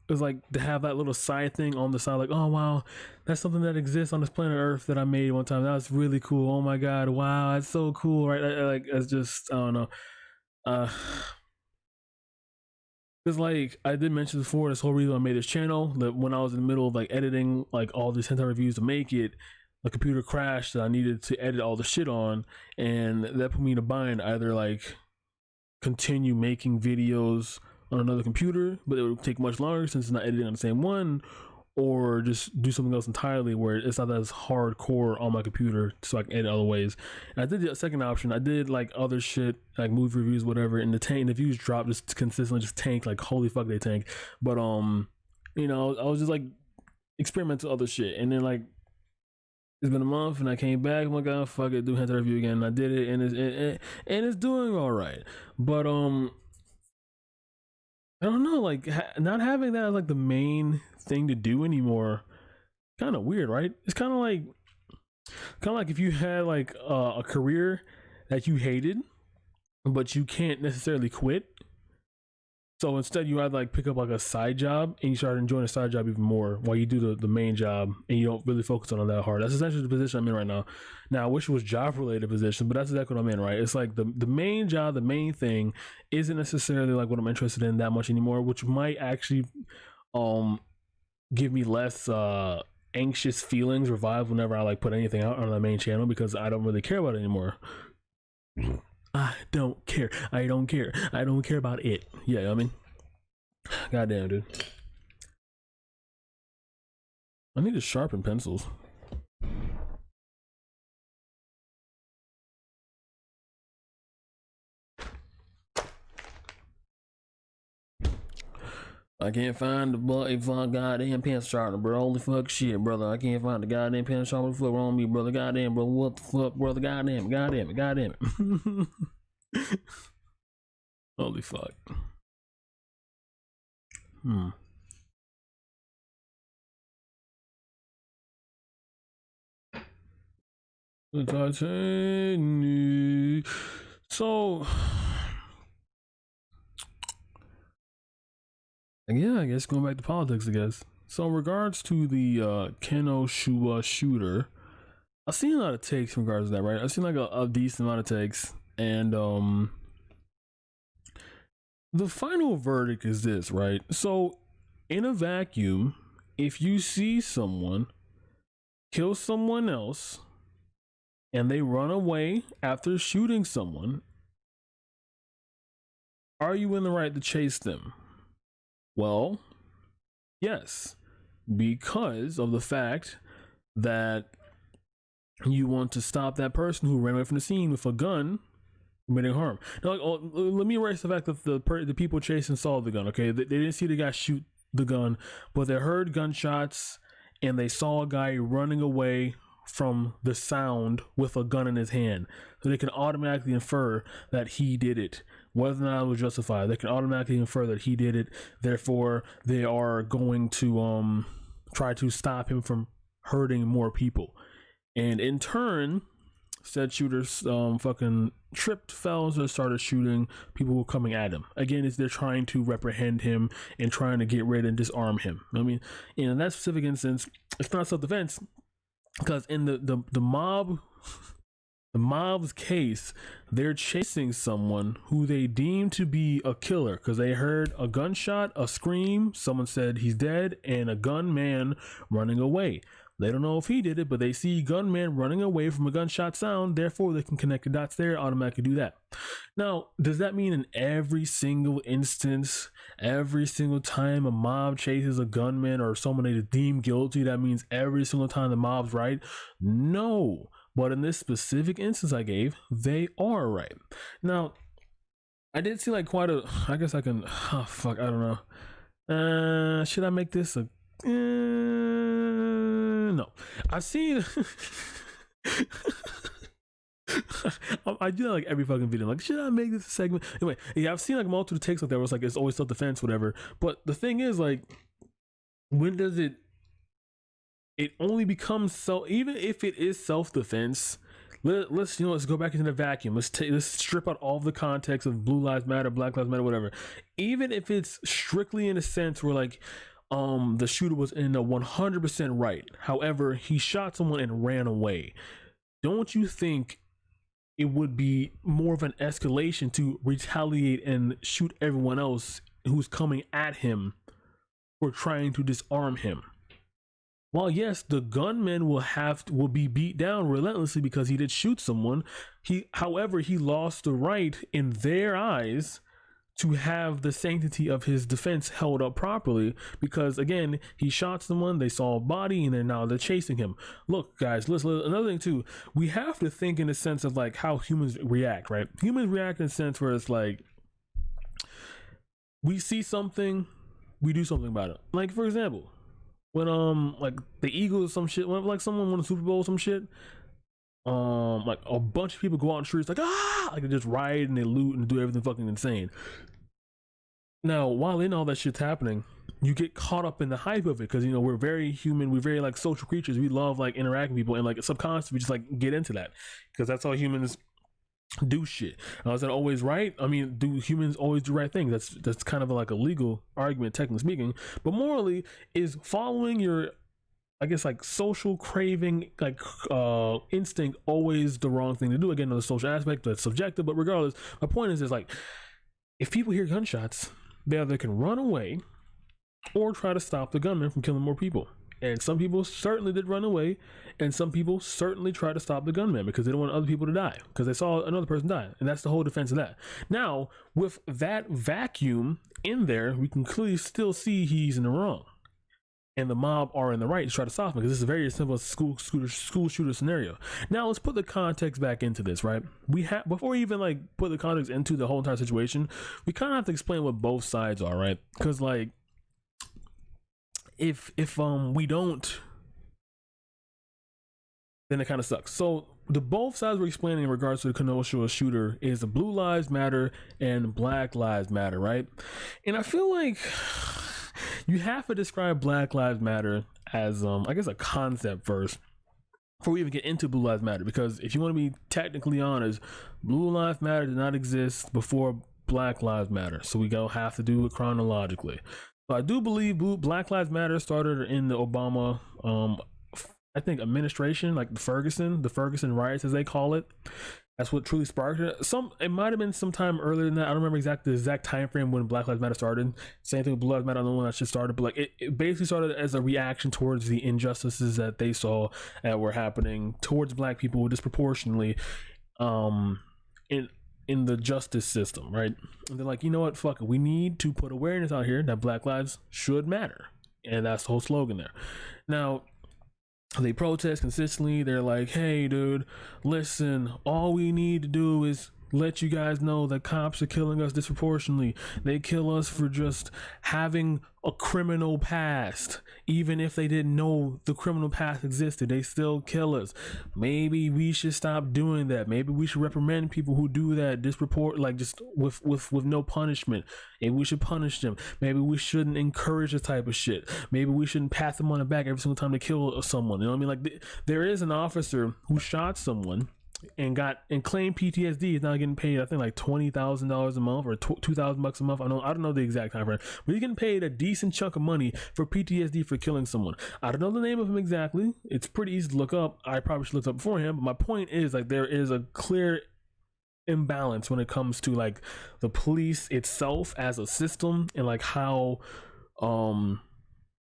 It's like to have that little side thing on the side, like, oh wow, that's something that exists on this planet Earth that I made one time. That was really cool. Oh my god, wow, that's so cool, right? Like it's just, I don't know. Because like I did mention before, this whole reason I made this channel, that when I was in the middle of like editing like all these hentai reviews to make it, the computer crashed that I needed to edit all the shit on, and that put me in a bind. Either like continue making videos on another computer, but it would take much longer since it's not editing on the same one, or just do something else entirely where it's not as hardcore on my computer so I can edit other ways. And I did the second option. I did like other shit, like movie reviews, whatever, and the views dropped just consistently, just tank, like holy fuck they tank. But you know, I was just like experimenting with other shit, and then like it's been a month and I came back. I'm like, oh fuck it, do hentai review again, and I did it, and it's doing all right. But I don't know, like not having that as like the main thing to do anymore, kind of weird, right? It's kind of like if you had like a career that you hated, but you can't necessarily quit. So instead, you either like pick up like a side job and you start enjoying the side job even more while you do the main job, and you don't really focus on it that hard. That's essentially the position I'm in right now. Now I wish it was job related position, but that's exactly what I'm in, right? It's like the main job, the main thing isn't necessarily like what I'm interested in that much anymore, which might actually give me less anxious feelings revived whenever I like put anything out on the main channel, because I don't really care about it anymore. I don't care. I don't care. I don't care about it. Yeah, I mean, goddamn, dude. I need to sharpen pencils. I can't find the goddamn pencil sharpener, bro. Holy fuck shit, brother. I can't find the goddamn pencil sharpener. What the fuck wrong with me, brother? Goddamn, bro. What the fuck, brother? Goddamn it. Holy fuck. The Titanic. So yeah, I guess going back to politics, I guess. So in regards to the Keno Shua shooter, I've seen a lot of takes in regards to that, right? I've seen like a decent amount of takes, and the final verdict is this, right? So in a vacuum, if you see someone kill someone else and they run away after shooting someone, are you in the right to chase them? Well, yes, because of the fact that you want to stop that person who ran away from the scene with a gun committing harm. Now, like, let me erase the fact that the people chasing saw the gun. Okay, they didn't see the guy shoot the gun, but they heard gunshots and they saw a guy running away from the sound with a gun in his hand. So they can automatically infer that he did it. Whether or not it was justified, they can automatically infer that he did it. Therefore, they are going to try to stop him from hurting more people. And in turn, said shooters fucking tripped, fell, and started shooting people who were coming at him. Again, they're trying to reprehend him and trying to get rid and disarm him. I mean, in that specific instance, it's not self-defense, because in the mob's case, they're chasing someone who they deem to be a killer because they heard a gunshot, a scream, someone said he's dead, and a gunman running away. They don't know if he did it, but they see gunman running away from a gunshot sound. Therefore, they can connect the dots there, automatically do that. Now, does that mean in every single instance, every single time a mob chases a gunman or someone they deem guilty, that means every single time the mob's right? No. But in this specific instance I gave, they are right. Now, I did see like quite a, I guess I can, oh fuck, I don't know. Should I make this a, no. I've seen, I do that like every fucking video. Like, should I make this a segment? Anyway, yeah, I've seen like multiple takes like that where it's like, it's always self-defense, whatever. But the thing is, like, when does it only becomes so, even if it is self-defense, let's go back into the vacuum. Let's strip out all the context of Blue Lives Matter, Black Lives Matter, whatever. Even if it's strictly in a sense where like the shooter was in the 100% right, however he shot someone and ran away, don't you think it would be more of an escalation to retaliate and shoot everyone else who's coming at him for trying to disarm him? While yes, the gunman will be beat down relentlessly because he did shoot someone, however he lost the right in their eyes to have the sanctity of his defense held up properly, because again, he shot someone, they saw a body, and now they're chasing him. Look, guys, listen, another thing too, we have to think in the sense of like how humans react, right? Humans react in a sense where it's like, we see something, we do something about it. Like, for example, when like the Eagles or some shit, when like someone won a Super Bowl or some shit, like a bunch of people go out in the streets like they just riot and they loot and do everything fucking insane. Now, while in all that shit's happening, you get caught up in the hype of it because we're very human, we're very like social creatures. We love like interacting with people, and like subconsciously we just like get into that because that's how humans do shit. Is that always right? I mean, do humans always do right things? That's kind of like a legal argument, technically speaking, but morally, is following your, I guess, like social craving, like instinct, always the wrong thing to do? Again, the social aspect, that's subjective, but regardless, my point is like, if people hear gunshots, they either can run away or try to stop the gunman from killing more people. And some people certainly did run away, and some people certainly tried to stop the gunman because they don't want other people to die, because they saw another person die, and that's the whole defense of that. Now, with that vacuum in there, we can clearly still see he's in the wrong, and the mob are in the right to try to stop him, because this is a very simple school shooter scenario. Now, let's put the context back into this, right? Before we even like put the context into the whole entire situation, we kind of have to explain what both sides are, right? Because like, if we don't, then it kind of sucks. So the both sides we're explaining in regards to the Kenosha shooter is the Blue Lives Matter and Black Lives Matter, right? And I feel like you have to describe Black Lives Matter as I guess a concept first before we even get into Blue Lives Matter, because if you want to be technically honest, Blue Lives Matter did not exist before Black Lives Matter, so we gonna have to do it chronologically. So I do believe Black Lives Matter started in the Obama, I think, administration, like the Ferguson riots, as they call it. That's what truly sparked it. It might have been sometime earlier than that. I don't remember the exact time frame when Black Lives Matter started. Same thing with Blue Lives Matter. I don't know when that shit started, but like it basically started as a reaction towards the injustices that they saw that were happening towards Black people disproportionately, in the justice system, right? And they're like, you know what, fuck it, we need to put awareness out here that Black lives should matter, and that's the whole slogan there. Now, they protest consistently. They're like, hey dude, listen, all we need to do is let you guys know that cops are killing us disproportionately. They kill us for just having a criminal past. Even if they didn't know the criminal past existed, they still kill us. Maybe we should stop doing that. Maybe we should reprimand people who do that like just with no punishment. Maybe we should punish them. Maybe we shouldn't encourage this type of shit. Maybe we shouldn't pat them on the back every single time they kill someone. You know what I mean? Like there is an officer who shot someone and claimed PTSD. Is now getting paid, I think, like $20,000 a month or $2,000 a month. I don't know the exact time frame, but he's getting paid a decent chunk of money for PTSD for killing someone. I don't know the name of him exactly. It's pretty easy to look up. I probably should look up beforehand, but my point is, like, there is a clear imbalance when it comes to like the police itself as a system and like how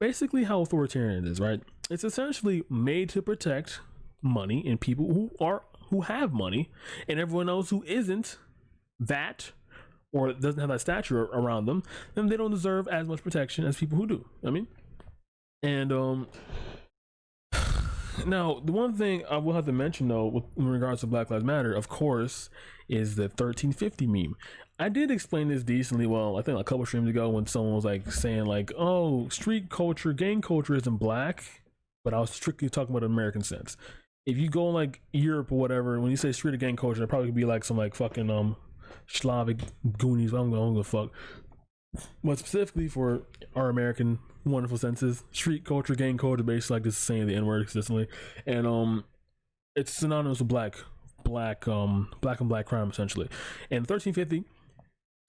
basically how authoritarian it is, right? It's essentially made to protect money and people who have money, and everyone else who isn't that or doesn't have that stature around them, then they don't deserve as much protection as people who do. I mean, and now the one thing I will have to mention though in regards to Black Lives Matter, of course, is the 1350 meme. I did explain this decently well, I think like a couple streams ago, when someone was like saying like, oh, street culture, gang culture isn't black, but I was strictly talking about American sense. If you go like Europe or whatever, when you say street or gang culture, it probably could be like some like fucking Slavic Goonies. I don't give a fuck. But specifically for our American wonderful senses, street culture, gang culture, basically like just saying the N-word consistently, and it's synonymous with black and black crime essentially. And 1350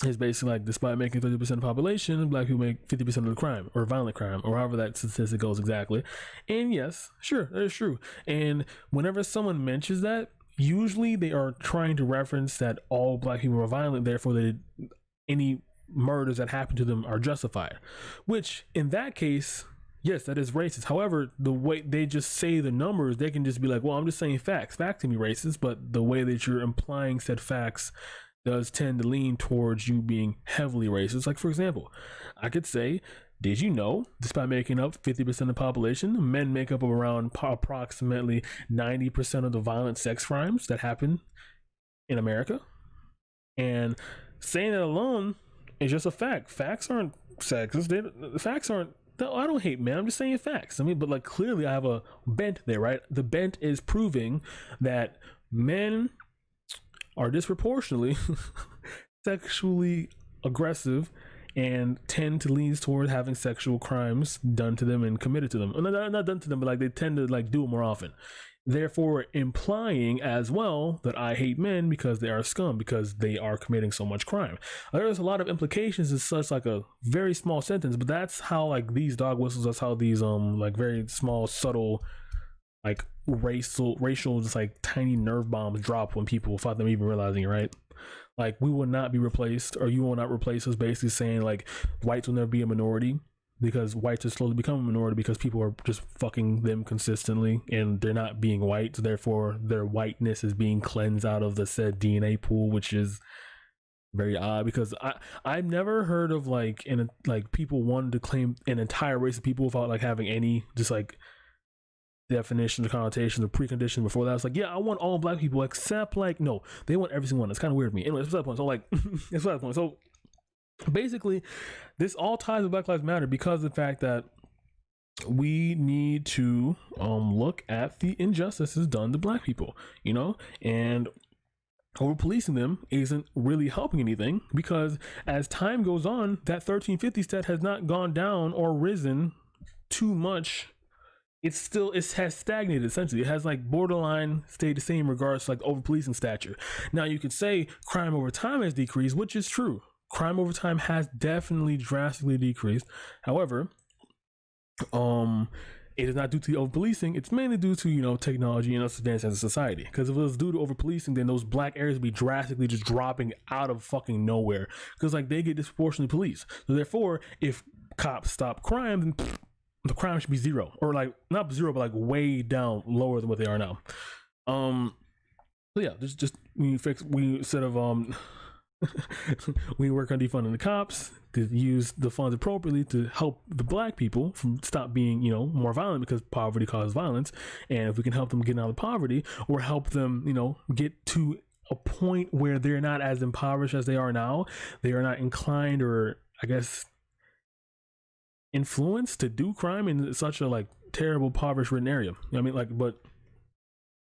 is basically like, despite making 30% of the population, black people make 50% of the crime or violent crime, or however that statistic goes exactly. And yes, sure, that is true. And whenever someone mentions that, usually they are trying to reference that all black people are violent, therefore any murders that happen to them are justified. Which in that case, yes, that is racist. However, the way they just say the numbers, they can just be like, well, I'm just saying facts. Facts can be racist, but the way that you're implying said facts does tend to lean towards you being heavily racist. Like, for example, I could say, did you know, despite making up 50% of the population, men make up of around approximately 90% of the violent sex crimes that happen in America? And saying that alone is just a fact. Facts aren't sexist. Facts aren't, no, I don't hate men. I'm just saying facts. I mean, but like clearly I have a bent there, right? The bent is proving that men are disproportionately sexually aggressive and tend to lean toward having sexual crimes done to them and committed to them. Not done to them, but like they tend to like do it more often. Therefore implying as well that I hate men because they are scum, because they are committing so much crime. There's a lot of implications in such like a very small sentence, but that's how like these dog whistles, that's how these like very small, subtle, like racial just like tiny nerve bombs drop when people without them even realizing it, right? Like, we will not be replaced, or you will not replace us, basically saying like whites will never be a minority, because whites are slowly becoming a minority because people are just fucking them consistently and they're not being white, so therefore their whiteness is being cleansed out of the said DNA pool, which is very odd, because I've never heard of like people wanting to claim an entire race of people without like having any just like definitions or connotations or preconditions before that. It's like, yeah, I want all black people except like, no, they want every single one. It's kind of weird to me. Anyway, that's that point. So like, that's that point. So basically, this all ties with Black Lives Matter because of the fact that we need to look at the injustices done to black people, you know, and over policing them isn't really helping anything, because as time goes on, that 1350 stat has not gone down or risen too much. It has stagnated essentially. It has like borderline stayed the same in regards to like over policing stature. Now you could say crime over time has decreased, which is true. Crime over time has definitely drastically decreased. However, it is not due to the over policing. It's mainly due to, you know, technology and us advancing as a society. Because if it was due to over policing, then those black areas would be drastically just dropping out of fucking nowhere. Because like they get disproportionately policed. So therefore, if cops stop crime, then the crime should be zero, or like not zero, but like way down lower than what they are now. So yeah, just we instead of we work on defunding the cops to use the funds appropriately to help the black people from stop being, you know, more violent, because poverty causes violence. And if we can help them get out of poverty, or help them, you know, get to a point where they're not as impoverished as they are now. They are not inclined, or I guess influenced to do crime in such a like terrible, impoverished-ridden area. You know what I mean? Like, but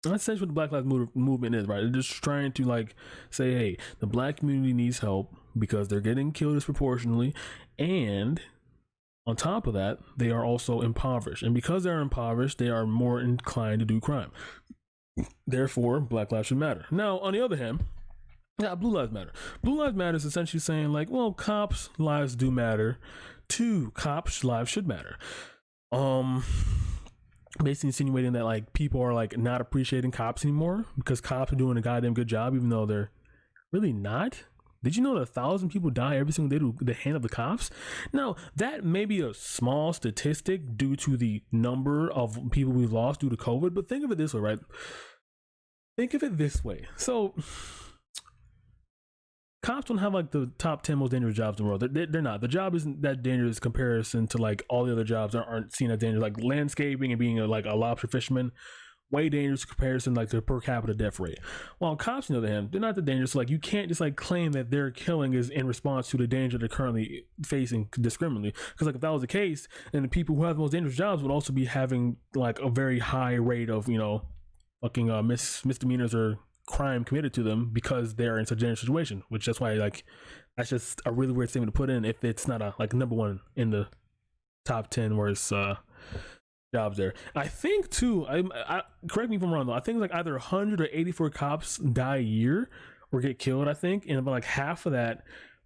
that's essentially what the Black Lives movement is, right? They're just trying to like say, hey, the black community needs help because they're getting killed disproportionately, and on top of that, they are also impoverished, and because they're impoverished, they are more inclined to do crime. Therefore, Black lives should matter. Now, on the other hand, yeah, Blue Lives Matter. Blue Lives Matter is essentially saying like, well, cops' lives do matter. Too, cops' lives should matter. Basically insinuating that like people are like not appreciating cops anymore because cops are doing a goddamn good job, even though they're really not. Did you know that 1,000 people die every single day to the hand of the cops? Now, that may be a small statistic due to the number of people we lost due to COVID, but think of it this way, right? Think of it this way. So, cops don't have like the top 10 most dangerous jobs in the world. They're not. The job isn't that dangerous in comparison to like all the other jobs that aren't seen as dangerous, like landscaping and being like a lobster fisherman. Way dangerous in comparison like to per capita death rate. While cops, on the other hand, they're not that dangerous. So, like you can't just like claim that their killing is in response to the danger they're currently facing discriminately. Because like if that was the case, then the people who have the most dangerous jobs would also be having like a very high rate of fucking misdemeanors or crime committed to them because they're in such a dangerous situation. Which that's why like that's just a really weird statement to put in if it's not a like number one in the top 10 worst jobs there. I think too, I correct me if I'm wrong though, I think like either 100 or 84 cops die a year or get killed, I think, and about like half of that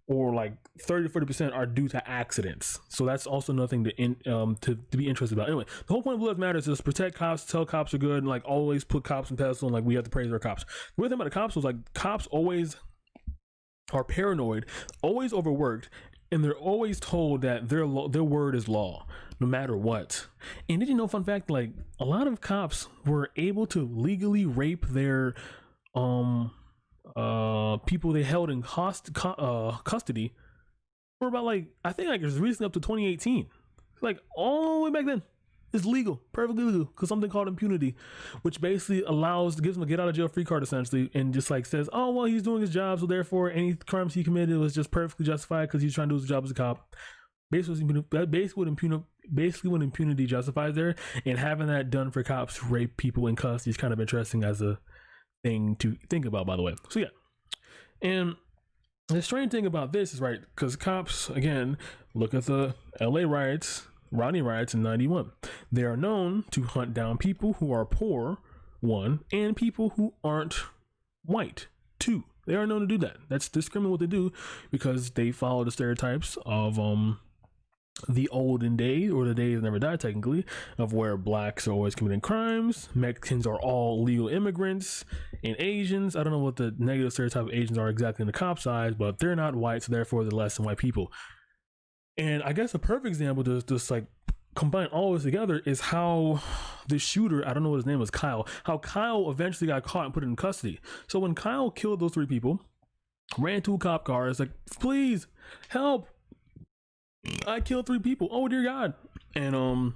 or like 30 to 40% are due to accidents. So that's also another thing to be interested about. Anyway, the whole point of Blue Lives Matter is just protect cops, tell cops are good, and like always put cops in pedestal, and like we have to praise our cops. The weird thing about the cops was like cops always are paranoid, always overworked, and they're always told that their word is law no matter what. And did you know, fun fact, like a lot of cops were able to legally rape their people they held in custody for about like I think like it was recently up to 2018, like all the way back then. It's legal, perfectly legal, because something called impunity, which basically gives him a get out of jail free card essentially, and just like says, oh well, he's doing his job, so therefore any crimes he committed was just perfectly justified because he's trying to do his job as a cop. Basically what impunity justifies there, and having that done for cops who rape people in custody is kind of interesting as a thing to think about, by the way. So yeah, and the strange thing about this is, right, because cops, again, look at the LA riots, Rodney riots in 91. They are known to hunt down people who are poor, one, and people who aren't white, two. They are known to do that. That's discriminate what they do because they follow the stereotypes of the olden days, or the days that never died technically, of where blacks are always committing crimes, Mexicans are all legal immigrants, and Asians, I don't know what the negative stereotype of Asians are exactly in the cop's eyes, but they're not white, so therefore they're less than white people. And I guess a perfect example to just like combine all this together is how the shooter, I don't know what his name was, how Kyle eventually got caught and put in custody. So when Kyle killed those three people, ran to a cop car, it's like, please help, I killed three people, oh dear God. And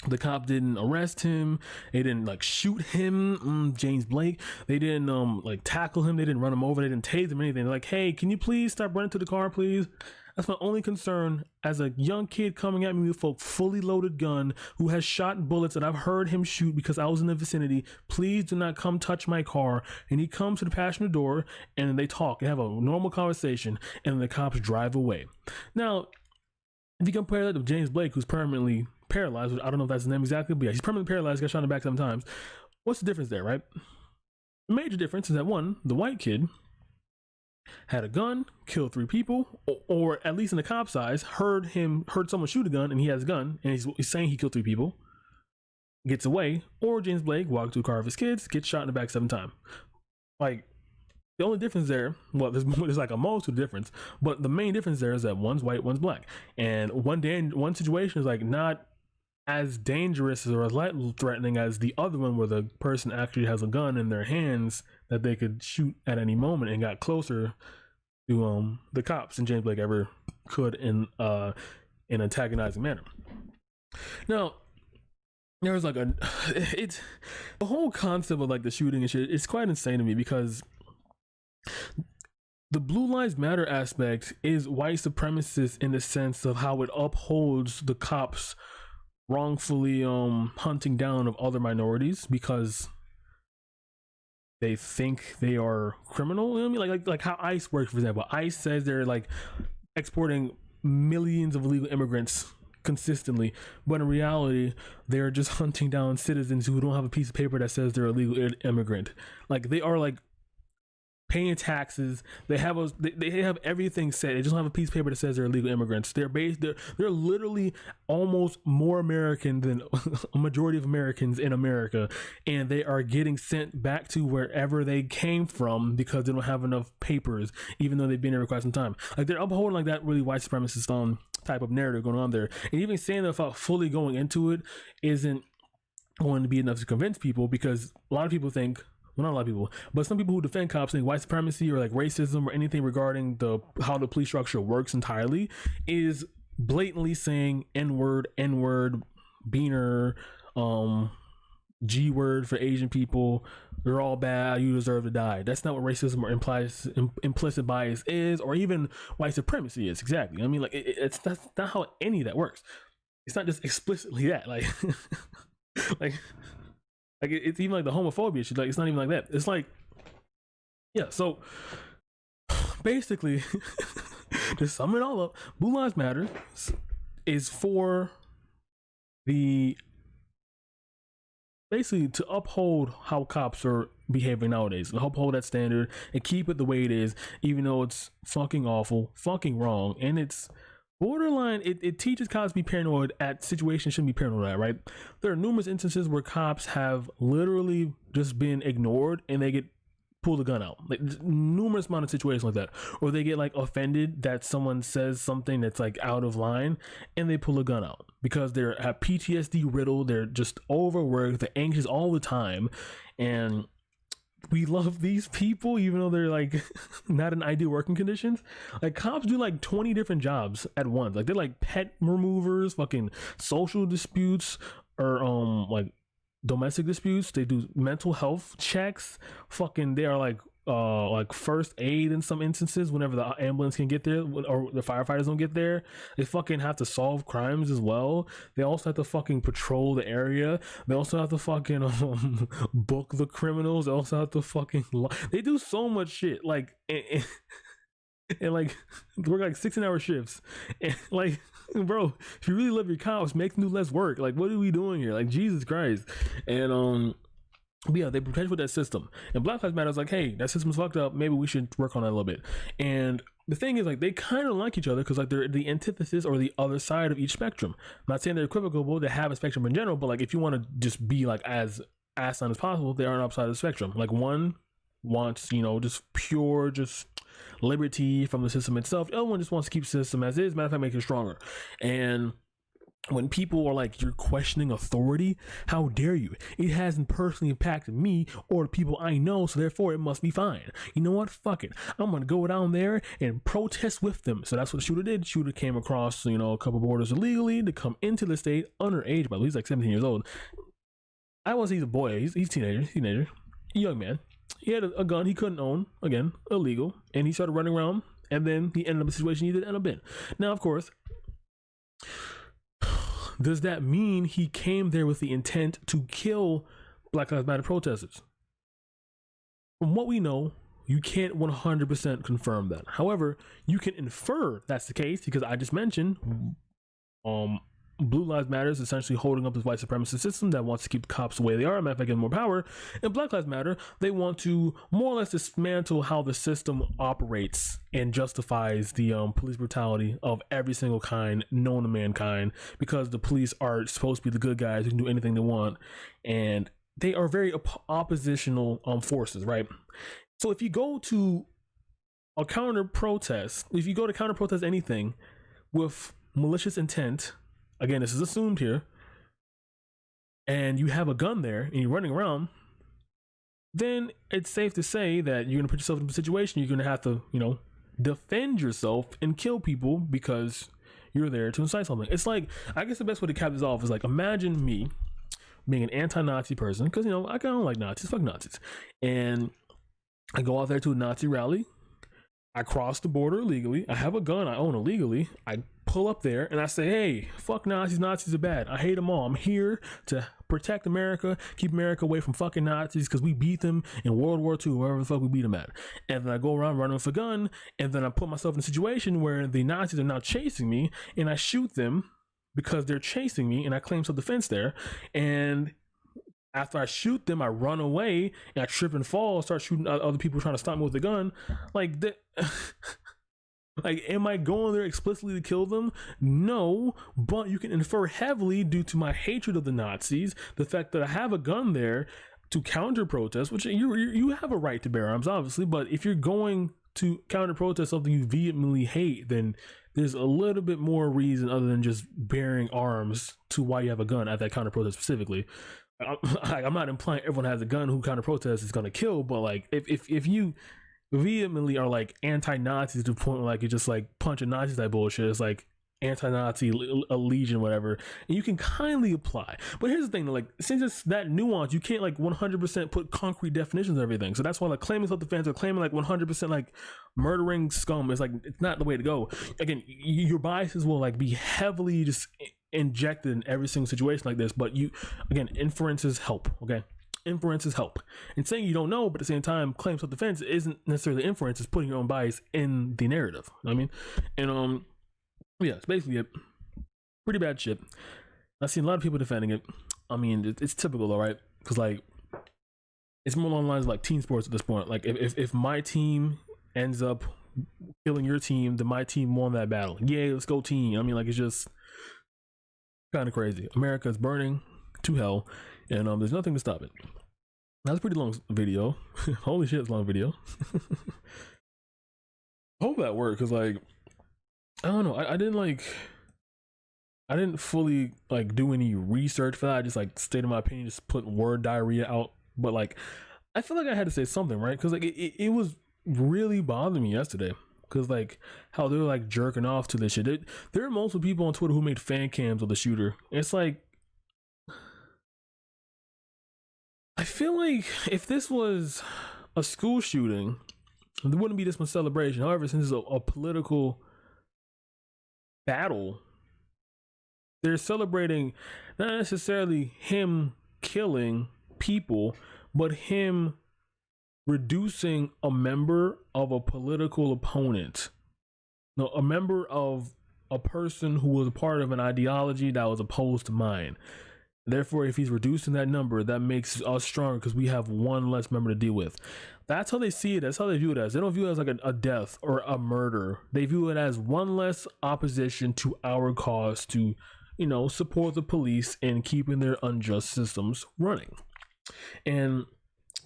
the cop didn't arrest him, they didn't like shoot him, James Blake, they didn't like tackle him, they didn't run him over, they didn't tase him or anything. They're like, hey, can you please stop running to the car, please? That's my only concern as a young kid coming at me with a fully loaded gun who has shot bullets that I've heard him shoot because I was in the vicinity. Please do not come touch my car. And he comes to the passenger door and they talk and have a normal conversation, and the cops drive away. Now, if you compare that to James Blake, who's permanently paralyzed, I don't know if that's his name exactly, but yeah, he's permanently paralyzed, got shot in the back 7 times. What's the difference there, right? The major difference is that one, the white kid had a gun, killed 3 people, or at least in the cop's eyes, heard someone shoot a gun and he has a gun and he's saying he killed 3 people, gets away. Or James Blake walked to a car of his kids, gets shot in the back 7 times. Like, the only difference there, well, there's like a multitude difference, but the main difference there is that one's white, one's black. And one situation is like not as dangerous or as light threatening as the other one, where the person actually has a gun in their hands that they could shoot at any moment and got closer to the cops than James Blake ever could in an antagonizing manner. Now, there was like the whole concept of like the shooting and shit, it's quite insane to me because The Blue Lives Matter aspect is white supremacist in the sense of how it upholds the cops wrongfully hunting down of other minorities because they think they are criminal. You know what I mean? Like how ICE works, for example. ICE says they're like exporting millions of illegal immigrants consistently, but in reality they're just hunting down citizens who don't have a piece of paper that says they're a legal immigrant. Like they are like paying taxes. They have they have everything set. They just don't have a piece of paper that says they're illegal immigrants. They're literally almost more American than a majority of Americans in America, and they are getting sent back to wherever they came from because they don't have enough papers, even though they've been there for quite some time. Like they're upholding like that really white supremacist type of narrative going on there, and even saying that without fully going into it isn't going to be enough to convince people, because a lot of people think, well, not a lot of people, but some people who defend cops think white supremacy or like racism or anything regarding how the police structure works entirely is blatantly saying N-word, beaner, G word for Asian people. They're all bad. You deserve to die. That's not what racism or implicit bias is, or even white supremacy is. Exactly. I mean, like that's not how any of that works. It's not just explicitly that. Like, like it's even like the homophobia shit. Like it's not even like that. It's like, yeah. So basically, to sum it all up, Blue Lives Matter is for basically to uphold how cops are behaving nowadays, to uphold that standard and keep it the way it is, even though it's fucking awful, fucking wrong, and it's borderline. It teaches cops to be paranoid at situations shouldn't be paranoid at, right? There are numerous instances where cops have literally just been ignored and they get pulled the gun out. Like numerous amount of situations like that, or they get like offended that someone says something that's like out of line and they pull a gun out because they're at PTSD riddled, they're just overworked, they're anxious all the time. And we love these people even though they're like not in ideal working conditions. Like cops do like 20 different jobs at once. Like they're like pet removers, fucking social disputes, or like domestic disputes. They do mental health checks. Fucking they are like first aid in some instances whenever the ambulance can get there or the firefighters don't get there. They fucking have to solve crimes as well. They also have to fucking patrol the area. They also have to fucking book the criminals. They also have to fucking they do so much shit, like and like work like 16-hour shifts, and like bro, if you really love your cops, make them do less work. Like what are we doing here? Like Jesus Christ. And but yeah, they perpetuate that system. And Black Lives Matter is like, hey, that system's fucked up. Maybe we should work on that a little bit. And the thing is, like, they kind of like each other because, like, they're the antithesis or the other side of each spectrum. I'm not saying they're equivocal, they have a spectrum in general, but, like, if you want to just be, like, as asinine as possible, they are on the upside of the spectrum. Like, one wants, you know, just pure, just liberty from the system itself. The other one just wants to keep the system as is. Matter of fact, make it stronger. And when people are like, you're questioning authority, how dare you? It hasn't personally impacted me or the people I know, so therefore it must be fine. You know what? Fuck it. I'm gonna go down there and protest with them. So that's what the shooter did. The shooter came across, you know, a couple borders illegally to come into the state, underage, but he's like 17 years old. I want to say he's a boy. He's teenager, young man. He had a gun he couldn't own, again, illegal, and he started running around, and then he ended up in a situation he didn't end up in. Now, of course, does that mean he came there with the intent to kill Black Lives Matter protesters? From what we know, you can't 100% confirm that. However, you can infer that's the case because I just mentioned Blue Lives Matter is essentially holding up this white supremacist system that wants to keep the cops the way they are, matter of fact, getting more power. And Black Lives Matter, they want to more or less dismantle how the system operates and justifies the police brutality of every single kind known to mankind, because the police are supposed to be the good guys who can do anything they want, and they are very oppositional forces, right? So if you go to counter protest anything with malicious intent, again, this is assumed here, and you have a gun there and you're running around, then it's safe to say that you're going to put yourself in a situation you're going to have to, you know, defend yourself and kill people because you're there to incite something. It's like, I guess the best way to cap this off is like, imagine me being an anti-Nazi person, because, you know, I don't like Nazis, fuck Nazis, and I go out there to a Nazi rally. I cross the border illegally. I have a gun I own illegally. I pull up there and I say, hey, fuck Nazis. Nazis are bad. I hate them all. I'm here to protect America, keep America away from fucking Nazis because we beat them in World War II, wherever the fuck we beat them at. And then I go around running with a gun, and then I put myself in a situation where the Nazis are now chasing me, and I shoot them because they're chasing me, and I claim self-defense there. And after I shoot them, I run away and I trip and fall, start shooting other people trying to stop me with a gun. Like that. Like, am I going there explicitly to kill them? No, but you can infer heavily due to my hatred of the Nazis, the fact that I have a gun there to counter protest, which you have a right to bear arms, obviously, but if you're going to counter protest something you vehemently hate, then there's a little bit more reason other than just bearing arms to why you have a gun at that counter protest specifically. I'm not implying everyone has a gun who counter protest is going to kill, but like if you vehemently are like anti-Nazis to the point where like you just like punch a Nazi type bullshit, it's like anti-Nazi allegiance, whatever, and you can kindly apply. But here's the thing, like, since it's that nuance, you can't like 100% put concrete definitions of everything. So that's why like claiming self-defense or claiming like 100% like murdering scum is like, it's not the way to go. Again, your biases will like be heavily just injected in every single situation like this, but you, again, inferences help. Okay, inferences help. And saying you don't know, but at the same time claim self-defense isn't necessarily inference, it's putting your own bias in the narrative. You know what I mean? And yeah, it's basically it. Pretty bad shit. I've seen a lot of people defending it. I mean, it's typical though, right? Because like, it's more along the lines of like team sports at this point. Like if my team ends up killing your team, then my team won that battle. Yay, let's go team. I mean, like, it's just kind of crazy. America is burning to hell, and there's nothing to stop it. That's a pretty long video. Holy shit, it's a long video. Hope that worked, because like, I don't know, I didn't fully like do any research for that. I just like stated my opinion, just put word diarrhea out. But like, I feel like I had to say something, right? Because like it was really bothering me yesterday, because like how they were like jerking off to this shit. There are multiple people on Twitter who made fan cams of the shooter. It's like, I feel like if this was a school shooting, there wouldn't be this much celebration. However, since it's a political battle, they're celebrating not necessarily him killing people, but him reducing a member of a political opponent. No, a member of a person who was a part of an ideology that was opposed to mine. Therefore, if he's reducing that number, that makes us stronger because we have one less member to deal with. That's how they see it. That's how they view it as. They don't view it as like a death or a murder. They view it as one less opposition to our cause to, you know, support the police in keeping their unjust systems running. And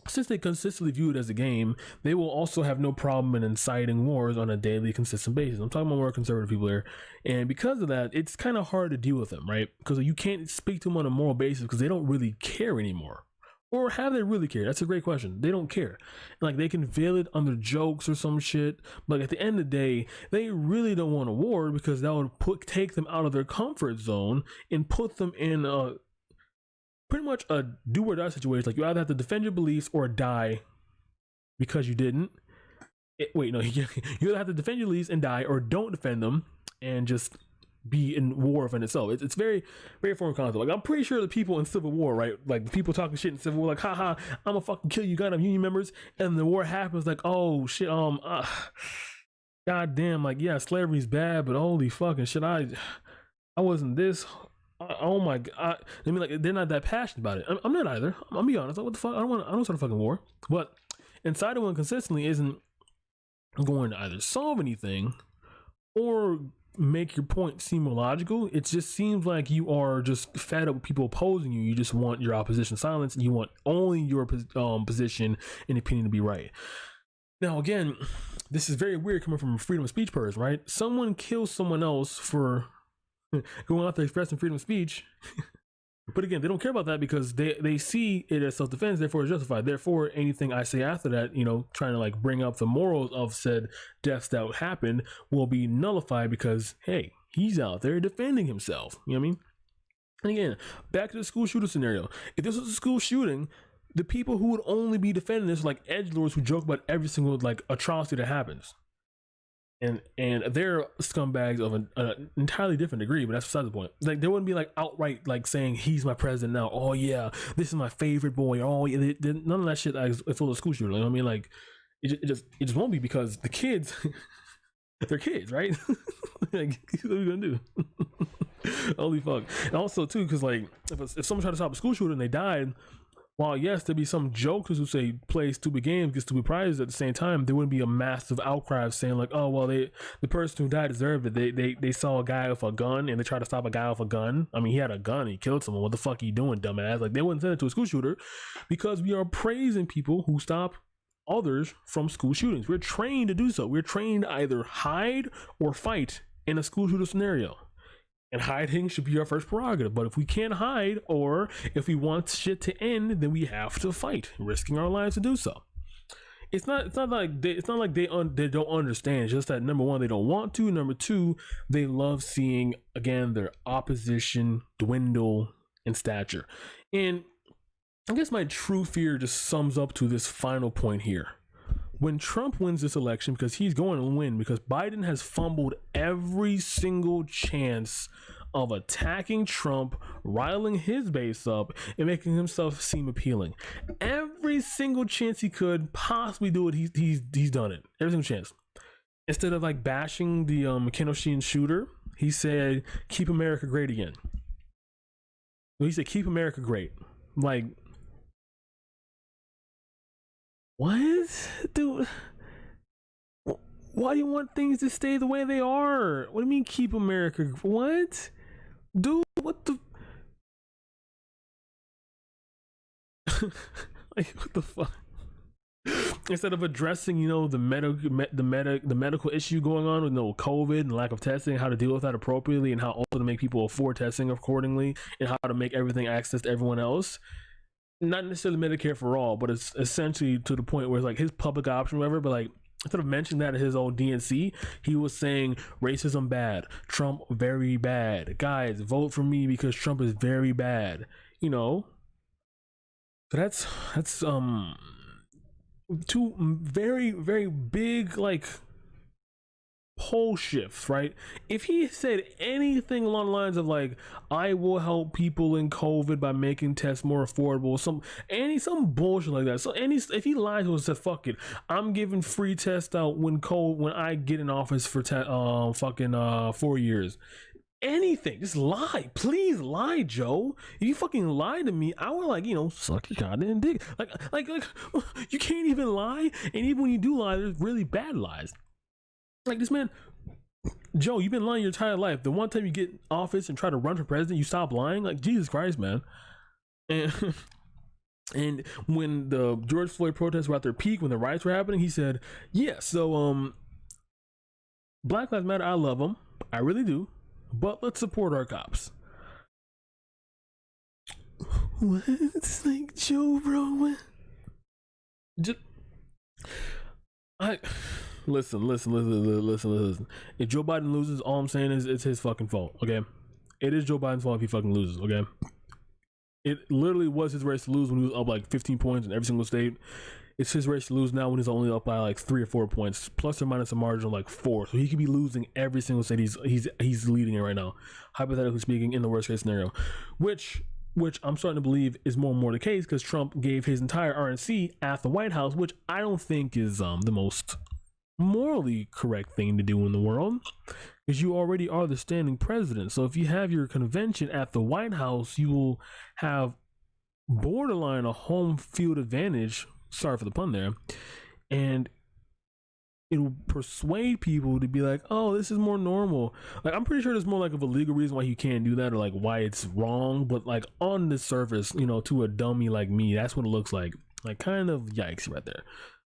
since they consistently view it as a game, they will also have no problem in inciting wars on a daily, consistent basis. I'm talking about more conservative people here. And because of that, it's kind of hard to deal with them, right? Because you can't speak to them on a moral basis because they don't really care anymore. Or have they really care? That's a great question. They don't care. Like, they can veil it under jokes or some shit, but at the end of the day, they really don't want a war because that would take them out of their comfort zone and put them in a pretty much a do or die situation. Like, you either have to defend your beliefs or die because you didn't. You either have to defend your beliefs and die, or don't defend them and just be in war within itself. It's very, very foreign concept. Like, I'm pretty sure the people in Civil War, right? Like, the people talking shit in Civil War, like, haha, I'm gonna fucking kill you, got them Union members, and the war happens, like, oh shit, god damn, like, yeah, slavery's bad, but holy fucking shit, I wasn't this. Oh my god! I mean, like, they're not that passionate about it. I'm not either. I'm gonna be honest. Like, what the fuck? I don't start a fucking war. But inciting one consistently isn't going to either solve anything or make your point seem more logical. It just seems like you are just fed up with people opposing you. You just want your opposition silenced, and you want only your position and opinion to be right. Now, again, this is very weird coming from a freedom of speech person, right? Someone kills someone else for going out there expressing freedom of speech. But again, they don't care about that because they see it as self-defense, therefore it's justified. Therefore, anything I say after that, you know, trying to like bring up the morals of said deaths that happened, will be nullified because, hey, he's out there defending himself. You know what I mean? And again, back to the school shooter scenario. If this was a school shooting, the people who would only be defending this are like edgelords who joke about every single like atrocity that happens. And they're scumbags of an entirely different degree, but that's beside the point. Like, they wouldn't be like outright like saying he's my president now. Oh yeah, this is my favorite boy. Oh yeah, none of that shit is full of school shooter. You know what I mean? Like, it just won't be, because the kids, they're kids, right? Like, what are you gonna do? Holy fuck! And also too, because like if someone tried to stop a school shooter and they died, while yes, there'd be some jokers who say play stupid games, get stupid prizes, at the same time, there wouldn't be a massive outcry saying like, oh well, the person who died deserved it. They saw a guy with a gun and they tried to stop a guy with a gun. I mean, he had a gun, he killed someone. What the fuck are you doing, dumbass? Like, they wouldn't send it to a school shooter, because we are praising people who stop others from school shootings. We're trained to do so. We're trained to either hide or fight in a school shooter scenario. And hiding should be our first prerogative. But if we can't hide, or if we want shit to end, then we have to fight, risking our lives to do so. It's not like they don't understand. It's just that, number one, they don't want to. Number two, they love seeing, again, their opposition dwindle in stature. And I guess my true fear just sums up to this final point here. When Trump wins this election, because he's going to win, because Biden has fumbled every single chance of attacking Trump, riling his base up, and making himself seem appealing. Every single chance he could possibly do it, he's done it. Every single chance. Instead of like bashing the Kenosha shooter, he said, "Keep America great again." He said, "Keep America great." Like, what? Dude, why do you want things to stay the way they are? What do you mean keep America? What? Dude, what the? Like, what the fuck? Instead of addressing, the medical issue going on with COVID and lack of testing, how to deal with that appropriately, and how also to make people afford testing accordingly, and how to make everything access to everyone else. Not necessarily Medicare for all, but it's essentially to the point where it's like his public option, whatever. But like, instead of mentioning that at his own DNC, he was saying racism bad, Trump very bad. Guys, vote for me because Trump is very bad. So that's two very, very big like pole shifts, right? If he said anything along the lines of like, I will help people in COVID by making tests more affordable, some bullshit like that. So if he lied to us and said, fuck it, I'm giving free tests out when I get in office for 4 years. Anything, just lie. Please lie, Joe. If you fucking lie to me, I would suck your goddamn dick. Like you can't even lie, and even when you do lie, there's really bad lies. Like, this man, Joe, you've been lying your entire life. The one time you get in office and try to run for president, you stop lying. Like, Jesus Christ, man. And when the George Floyd protests were at their peak, when the riots were happening, he said, yeah, so Black Lives Matter, I love them, I really do, but let's support our cops. What? It's like, Joe, bro, just Listen. If Joe Biden loses, all I'm saying is it's his fucking fault, okay? It is Joe Biden's fault if he fucking loses, okay? It literally was his race to lose when he was up like 15 points in every single state. It's his race to lose now when he's only up by like 3 or 4 points, plus or minus a margin of like 4. So he could be losing every single state he's leading in right now, hypothetically speaking, in the worst case scenario, which I'm starting to believe is more and more the case, because Trump gave his entire RNC at the White House, which I don't think is the most morally correct thing to do in the world, because you already are the standing president. So if you have your convention at the White House, you will have borderline a home field advantage, sorry for the pun there, and it will persuade people to be like, oh, this is more normal. Like, I'm pretty sure there's more like of a legal reason why you can't do that, or like why it's wrong, but like on the surface, to a dummy like me, that's what it looks like kind of yikes right there.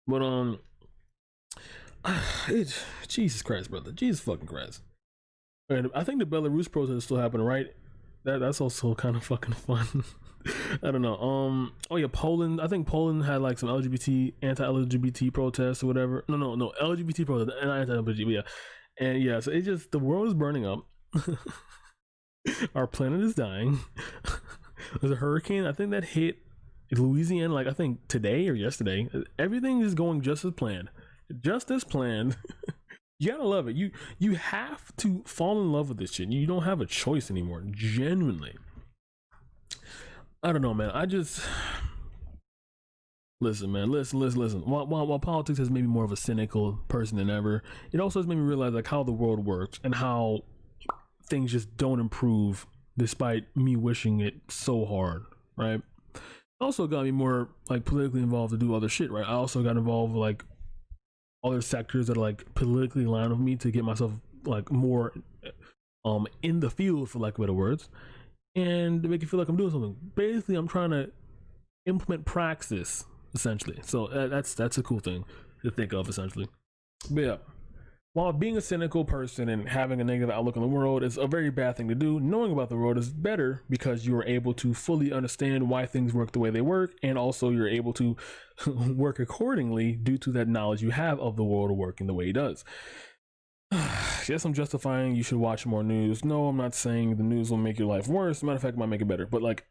But Jesus Christ, brother. Jesus fucking Christ. And I think the Belarus protest is still happening, right? That's also kind of fucking fun. I don't know. Oh yeah, Poland. I think Poland had like some anti-LGBT protests or whatever. No, LGBT protests and anti-LGBT. Yeah, and yeah. So the world is burning up. Our planet is dying. There's a hurricane, I think, that hit Louisiana, like I think today or yesterday, everything is going just as planned. Just as planned. You gotta love it. You have to fall in love with this shit. You don't have a choice anymore. Genuinely. I don't know, man. I just listen, man. Listen. While politics has made me more of a cynical person than ever, it also has made me realize like how the world works and how things just don't improve despite me wishing it so hard, right? Also got me more like politically involved to do other shit, right? I also got involved with like other sectors that are like politically aligned with me to get myself like more in the field, for lack of better words, and to make it feel like I'm doing something. Basically, I'm trying to implement praxis essentially. So that's a cool thing to think of essentially. But yeah, while being a cynical person and having a negative outlook on the world is a very bad thing to do, knowing about the world is better because you are able to fully understand why things work the way they work, and also you're able to work accordingly due to that knowledge you have of the world working the way it does. Yes, I'm justifying you should watch more news. No, I'm not saying the news will make your life worse. As a matter of fact, it might make it better. But like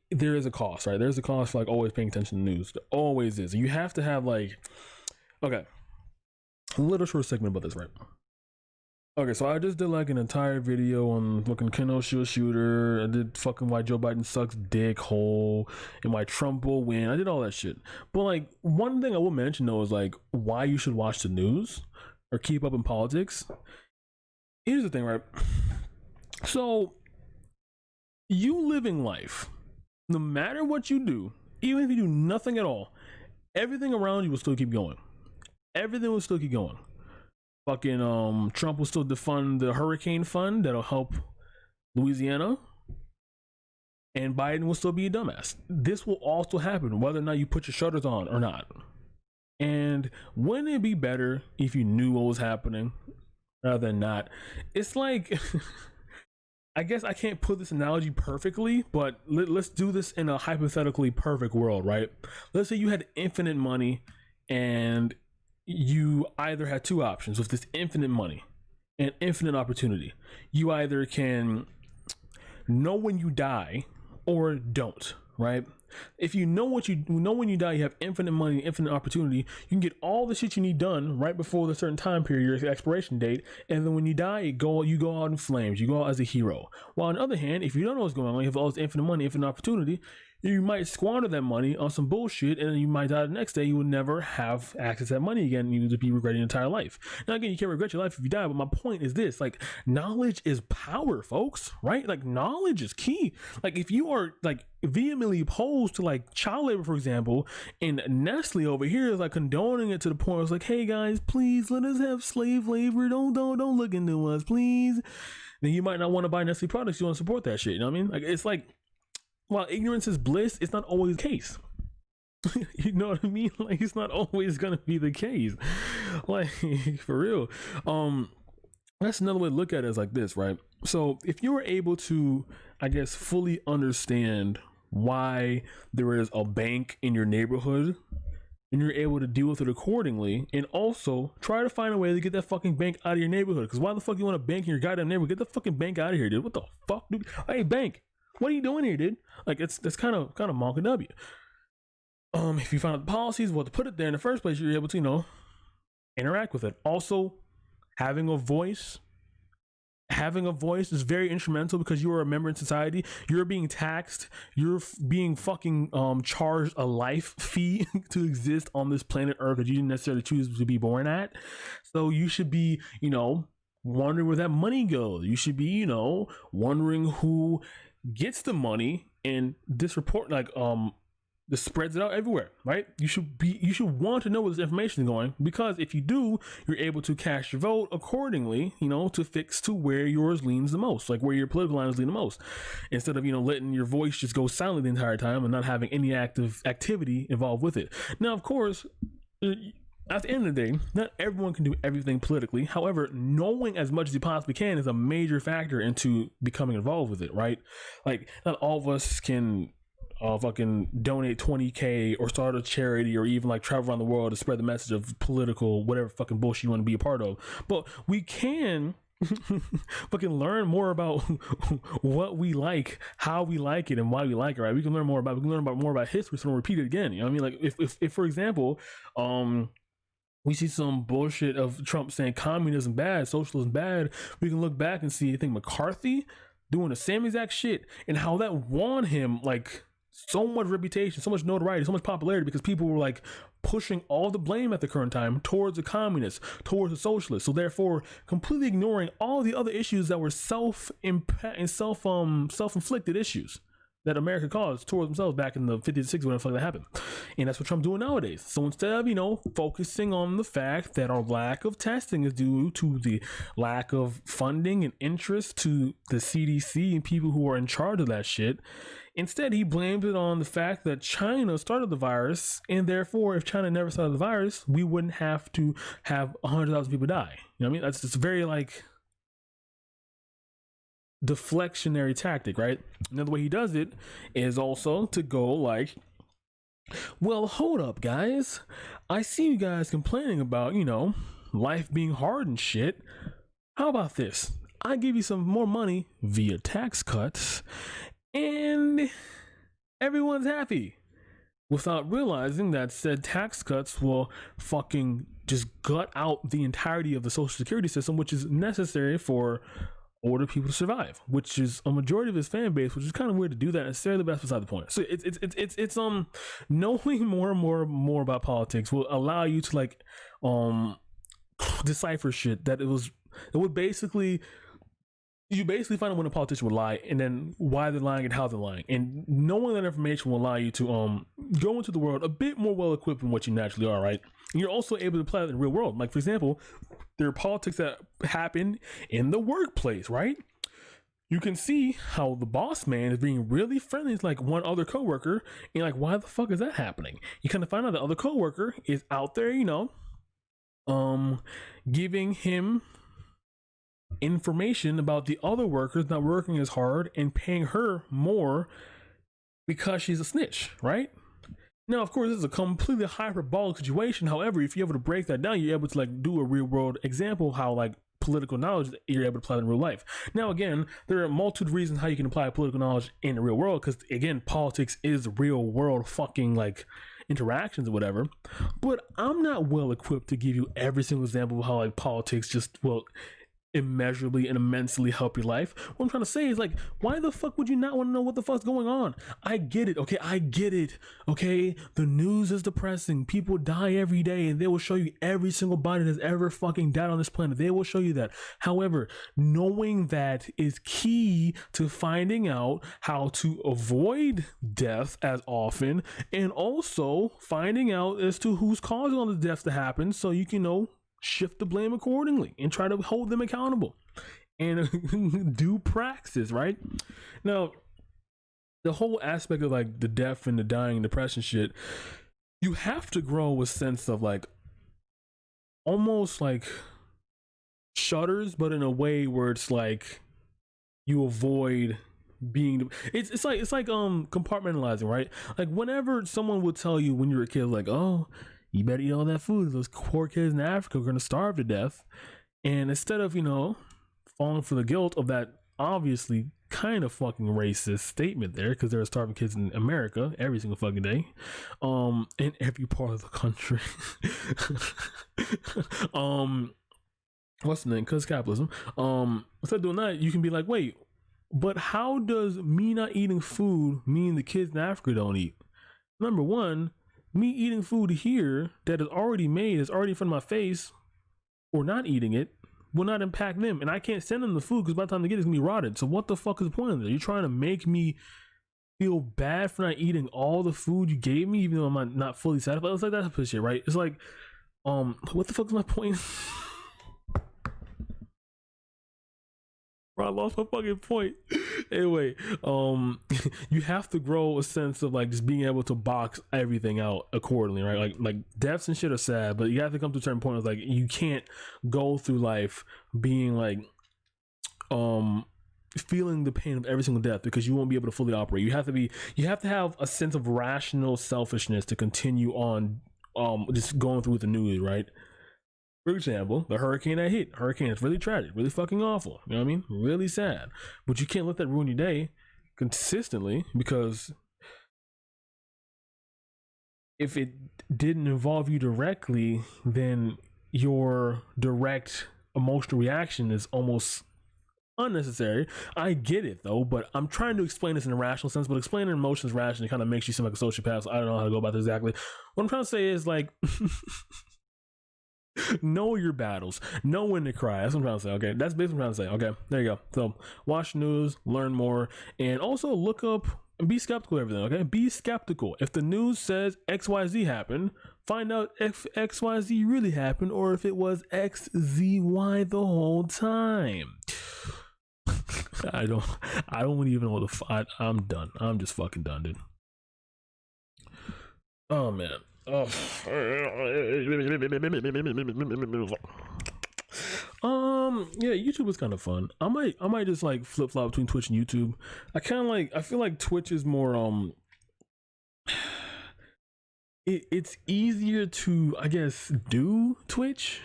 there is a cost, right? There's a cost for like always paying attention to news. There always is. You have to have like, okay, a little short segment about this, right? Okay, so I just did like an entire video on fucking Kenosha shooter. I did fucking why Joe Biden sucks dick hole and why Trump will win. I did all that shit. But like one thing I will mention though is like why you should watch the news or keep up in politics. Here's the thing, right? So you living life, no matter what you do, even if you do nothing at all, everything around you will still keep going. Everything will still keep going. Fucking Trump will still defund the hurricane fund that'll help Louisiana, and Biden will still be a dumbass. This will also happen whether or not you put your shutters on or not. And wouldn't it be better if you knew what was happening rather than not? It's like I guess I can't put this analogy perfectly, but let's do this in a hypothetically perfect world, right? Let's say you had infinite money and you either had two options with this infinite money and infinite opportunity. You either can know when you die or don't, right? If you know what you know when you die, you have infinite money, infinite opportunity. You can get all the shit you need done right before the certain time period, your expiration date, and then when you die, you go out in flames. You go out as a hero. While on the other hand, if you don't know what's going on, you have all this infinite money, infinite opportunity, you might squander that money on some bullshit, and then you might die the next day. You will never have access to that money again, and you need to be regretting your entire life. Now again, you can't regret your life if you die, but my point is this: like, knowledge is power, folks, right? Like, knowledge is key. Like, if you are like vehemently opposed to like child labor, for example, and Nestle over here is like condoning it to the point where it's like, hey guys, please let us have slave labor, don't look into us, please, then you might not want to buy Nestle products. You want to support that shit, you know what I mean? Like, it's like, while ignorance is bliss, it's not always the case. You know what I mean? Like, it's not always gonna be the case. Like, for real. That's another way to look at it, is like this, right? So if you were able to, I guess, fully understand why there is a bank in your neighborhood, and you're able to deal with it accordingly, and also try to find a way to get that fucking bank out of your neighborhood. Because why the fuck you want a bank in your goddamn neighborhood? Get the fucking bank out of here, dude. What the fuck, dude? Hey, bank, what are you doing here, dude? Like, that's kind of Monka W. If you find out the policies, what to put it there in the first place, you're able to, you know, interact with it. Also, having a voice is very instrumental, because you are a member in society. You're being taxed. You're being fucking charged a life fee to exist on this planet Earth that you didn't necessarily choose to be born at. So you should be, you know, wondering where that money goes. You should be, you know, wondering who gets the money, and this report, like, this spreads it out everywhere, right? You should want to know where this information is going, because if you do, you're able to cast your vote accordingly, you know, to fix to where yours leans the most, like where your political lines lean the most, instead of, you know, letting your voice just go silent the entire time and not having any active activity involved with it. Now, of course, at the end of the day, not everyone can do everything politically. However, knowing as much as you possibly can is a major factor into becoming involved with it, right? Like, not all of us can fucking donate 20K or start a charity or even like travel around the world to spread the message of political whatever fucking bullshit you want to be a part of. But we can Fucking learn more about what we like, how we like it, and why we like it. Right? We can learn more about history, so don't repeat it again. You know what I mean? Like if for example, we see some bullshit of Trump saying communism bad, socialism bad, we can look back and see, I think, McCarthy doing the same exact shit and how that won him like so much reputation, so much notoriety, so much popularity because people were like pushing all the blame at the current time towards the communists, towards the socialists. So therefore, completely ignoring all the other issues that were self-inflicted issues that America caused towards themselves back in the 50s and 60s when the fuck that happened. And that's what Trump's doing nowadays. So instead of, focusing on the fact that our lack of testing is due to the lack of funding and interest to the CDC and people who are in charge of that shit, instead he blames it on the fact that China started the virus, and therefore if China never started the virus, we wouldn't have to have 100,000 people die. You know what I mean? That's just very like deflectionary tactic, right? Another way he does it is also to go like, well, hold up, guys. I see you guys complaining about, life being hard and shit. How about this? I give you some more money via tax cuts and everyone's happy, without realizing that said tax cuts will fucking just gut out the entirety of the social security system, which is necessary for older people to survive, which is a majority of his fan base, which is kind of weird to do that necessarily, but that's beside the point. So it's knowing more and more about politics will allow you to like decipher shit that it would basically, you basically find out when a politician would lie and then why they're lying and how they're lying, and knowing that information will allow you to go into the world a bit more well equipped than what you naturally are, right? And you're also able to apply that in the real world. Like, for example, there are politics that happen in the workplace, right? You can see how the boss man is being really friendly to like one other coworker, and like, why the fuck is that happening? You kind of find out the other coworker is out there, giving him information about the other workers not working as hard and paying her more because she's a snitch, right? Now, of course, this is a completely hyperbolic situation. However, if you're able to break that down, you're able to like do a real world example how like political knowledge you're able to apply in real life. Now, again, there are a multitude of reasons how you can apply political knowledge in the real world, because again, politics is real world fucking like interactions or whatever. But I'm not well equipped to give you every single example of how like politics just immeasurably and immensely help your life. What I'm trying to say is like, why the fuck would you not want to know what the fuck's going on? I get it, okay? I get it, okay? The news is depressing. People die every day, and they will show you every single body that's ever fucking died on this planet. They will show you that. However, knowing that is key to finding out how to avoid death as often, and also finding out as to who's causing all the deaths to happen, so you can shift the blame accordingly and try to hold them accountable and do praxis, right? Now, the whole aspect of like the death and the dying and depression shit, you have to grow a sense of like almost like shudders, but in a way where it's like you avoid being it's like compartmentalizing, right? Like whenever someone would tell you when you were a kid, like, oh, you better eat all that food, those poor kids in Africa are going to starve to death. And instead of, falling for the guilt of that obviously kind of fucking racist statement there, because there are starving kids in America every single fucking day, in every part of the country. What's the name? Because capitalism. Instead of doing that, you can be like, wait, but how does me not eating food mean the kids in Africa don't eat? Number one, me eating food here that is already made, is already in front of my face, or not eating it, will not impact them. And I can't send them the food because by the time they get it, it's going to be rotted. So what the fuck is the point of this? You're trying to make me feel bad for not eating all the food you gave me, even though I'm not fully satisfied. It's like that type of shit, right? It's like, what the fuck is my point? I lost my fucking point. Anyway, you have to grow a sense of like just being able to box everything out accordingly, right? Like deaths and shit are sad, but you have to come to a certain point of like, you can't go through life being like feeling the pain of every single death, because you won't be able to fully operate. You have to have a sense of rational selfishness to continue on just going through the news, right? For example, the hurricane that hit. Hurricane is really tragic, really fucking awful. You know what I mean? Really sad. But you can't let that ruin your day consistently, because if it didn't involve you directly, then your direct emotional reaction is almost unnecessary. I get it though, but I'm trying to explain this in a rational sense, but explaining emotions rationally kind of makes you seem like a sociopath. So I don't know how to go about this exactly. What I'm trying to say is, like, know your battles, know when to cry. That's what I'm trying to say. Okay, that's basically what I'm trying to say. Okay, there you go. So watch news, learn more, and also look up and be skeptical of everything. Okay, be skeptical. If the news says XYZ happened, find out if XYZ really happened or if it was XZY the whole time. I don't even know what the I'm done. I'm just fucking done, dude. Oh man. Oh. Yeah, YouTube is kind of fun. I might just like flip flop between Twitch and YouTube. I feel like Twitch is more it's easier to, I guess, do Twitch,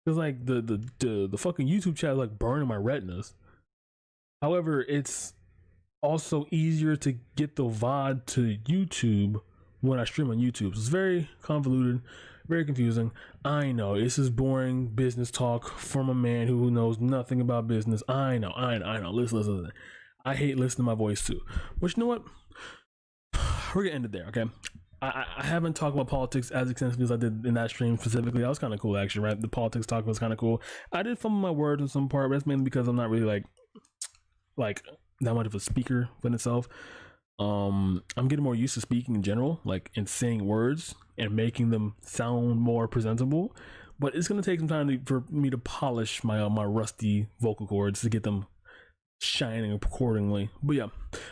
because like the fucking YouTube chat is like burning my retinas. However, it's also easier to get the VOD to YouTube when I stream on YouTube. So it's very convoluted, very confusing. I know this is boring business talk from a man who knows nothing about business. I know. Listen. I hate listening to my voice too. But you know what? We're gonna end it there, okay? I haven't talked about politics as extensively as I did in that stream specifically. That was kind of cool, actually, right? The politics talk was kind of cool. I did fumble my words in some part, but that's mainly because I'm not really like that much of a speaker in itself. I'm getting more used to speaking in general, like in saying words and making them sound more presentable. But it's gonna take some time for me to polish my rusty vocal cords to get them shining accordingly. But yeah,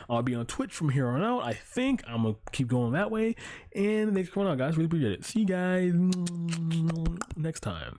I'll be on Twitch from here on out. I think I'm gonna keep going that way. And thanks for coming out, guys. Really appreciate it. See you guys next time.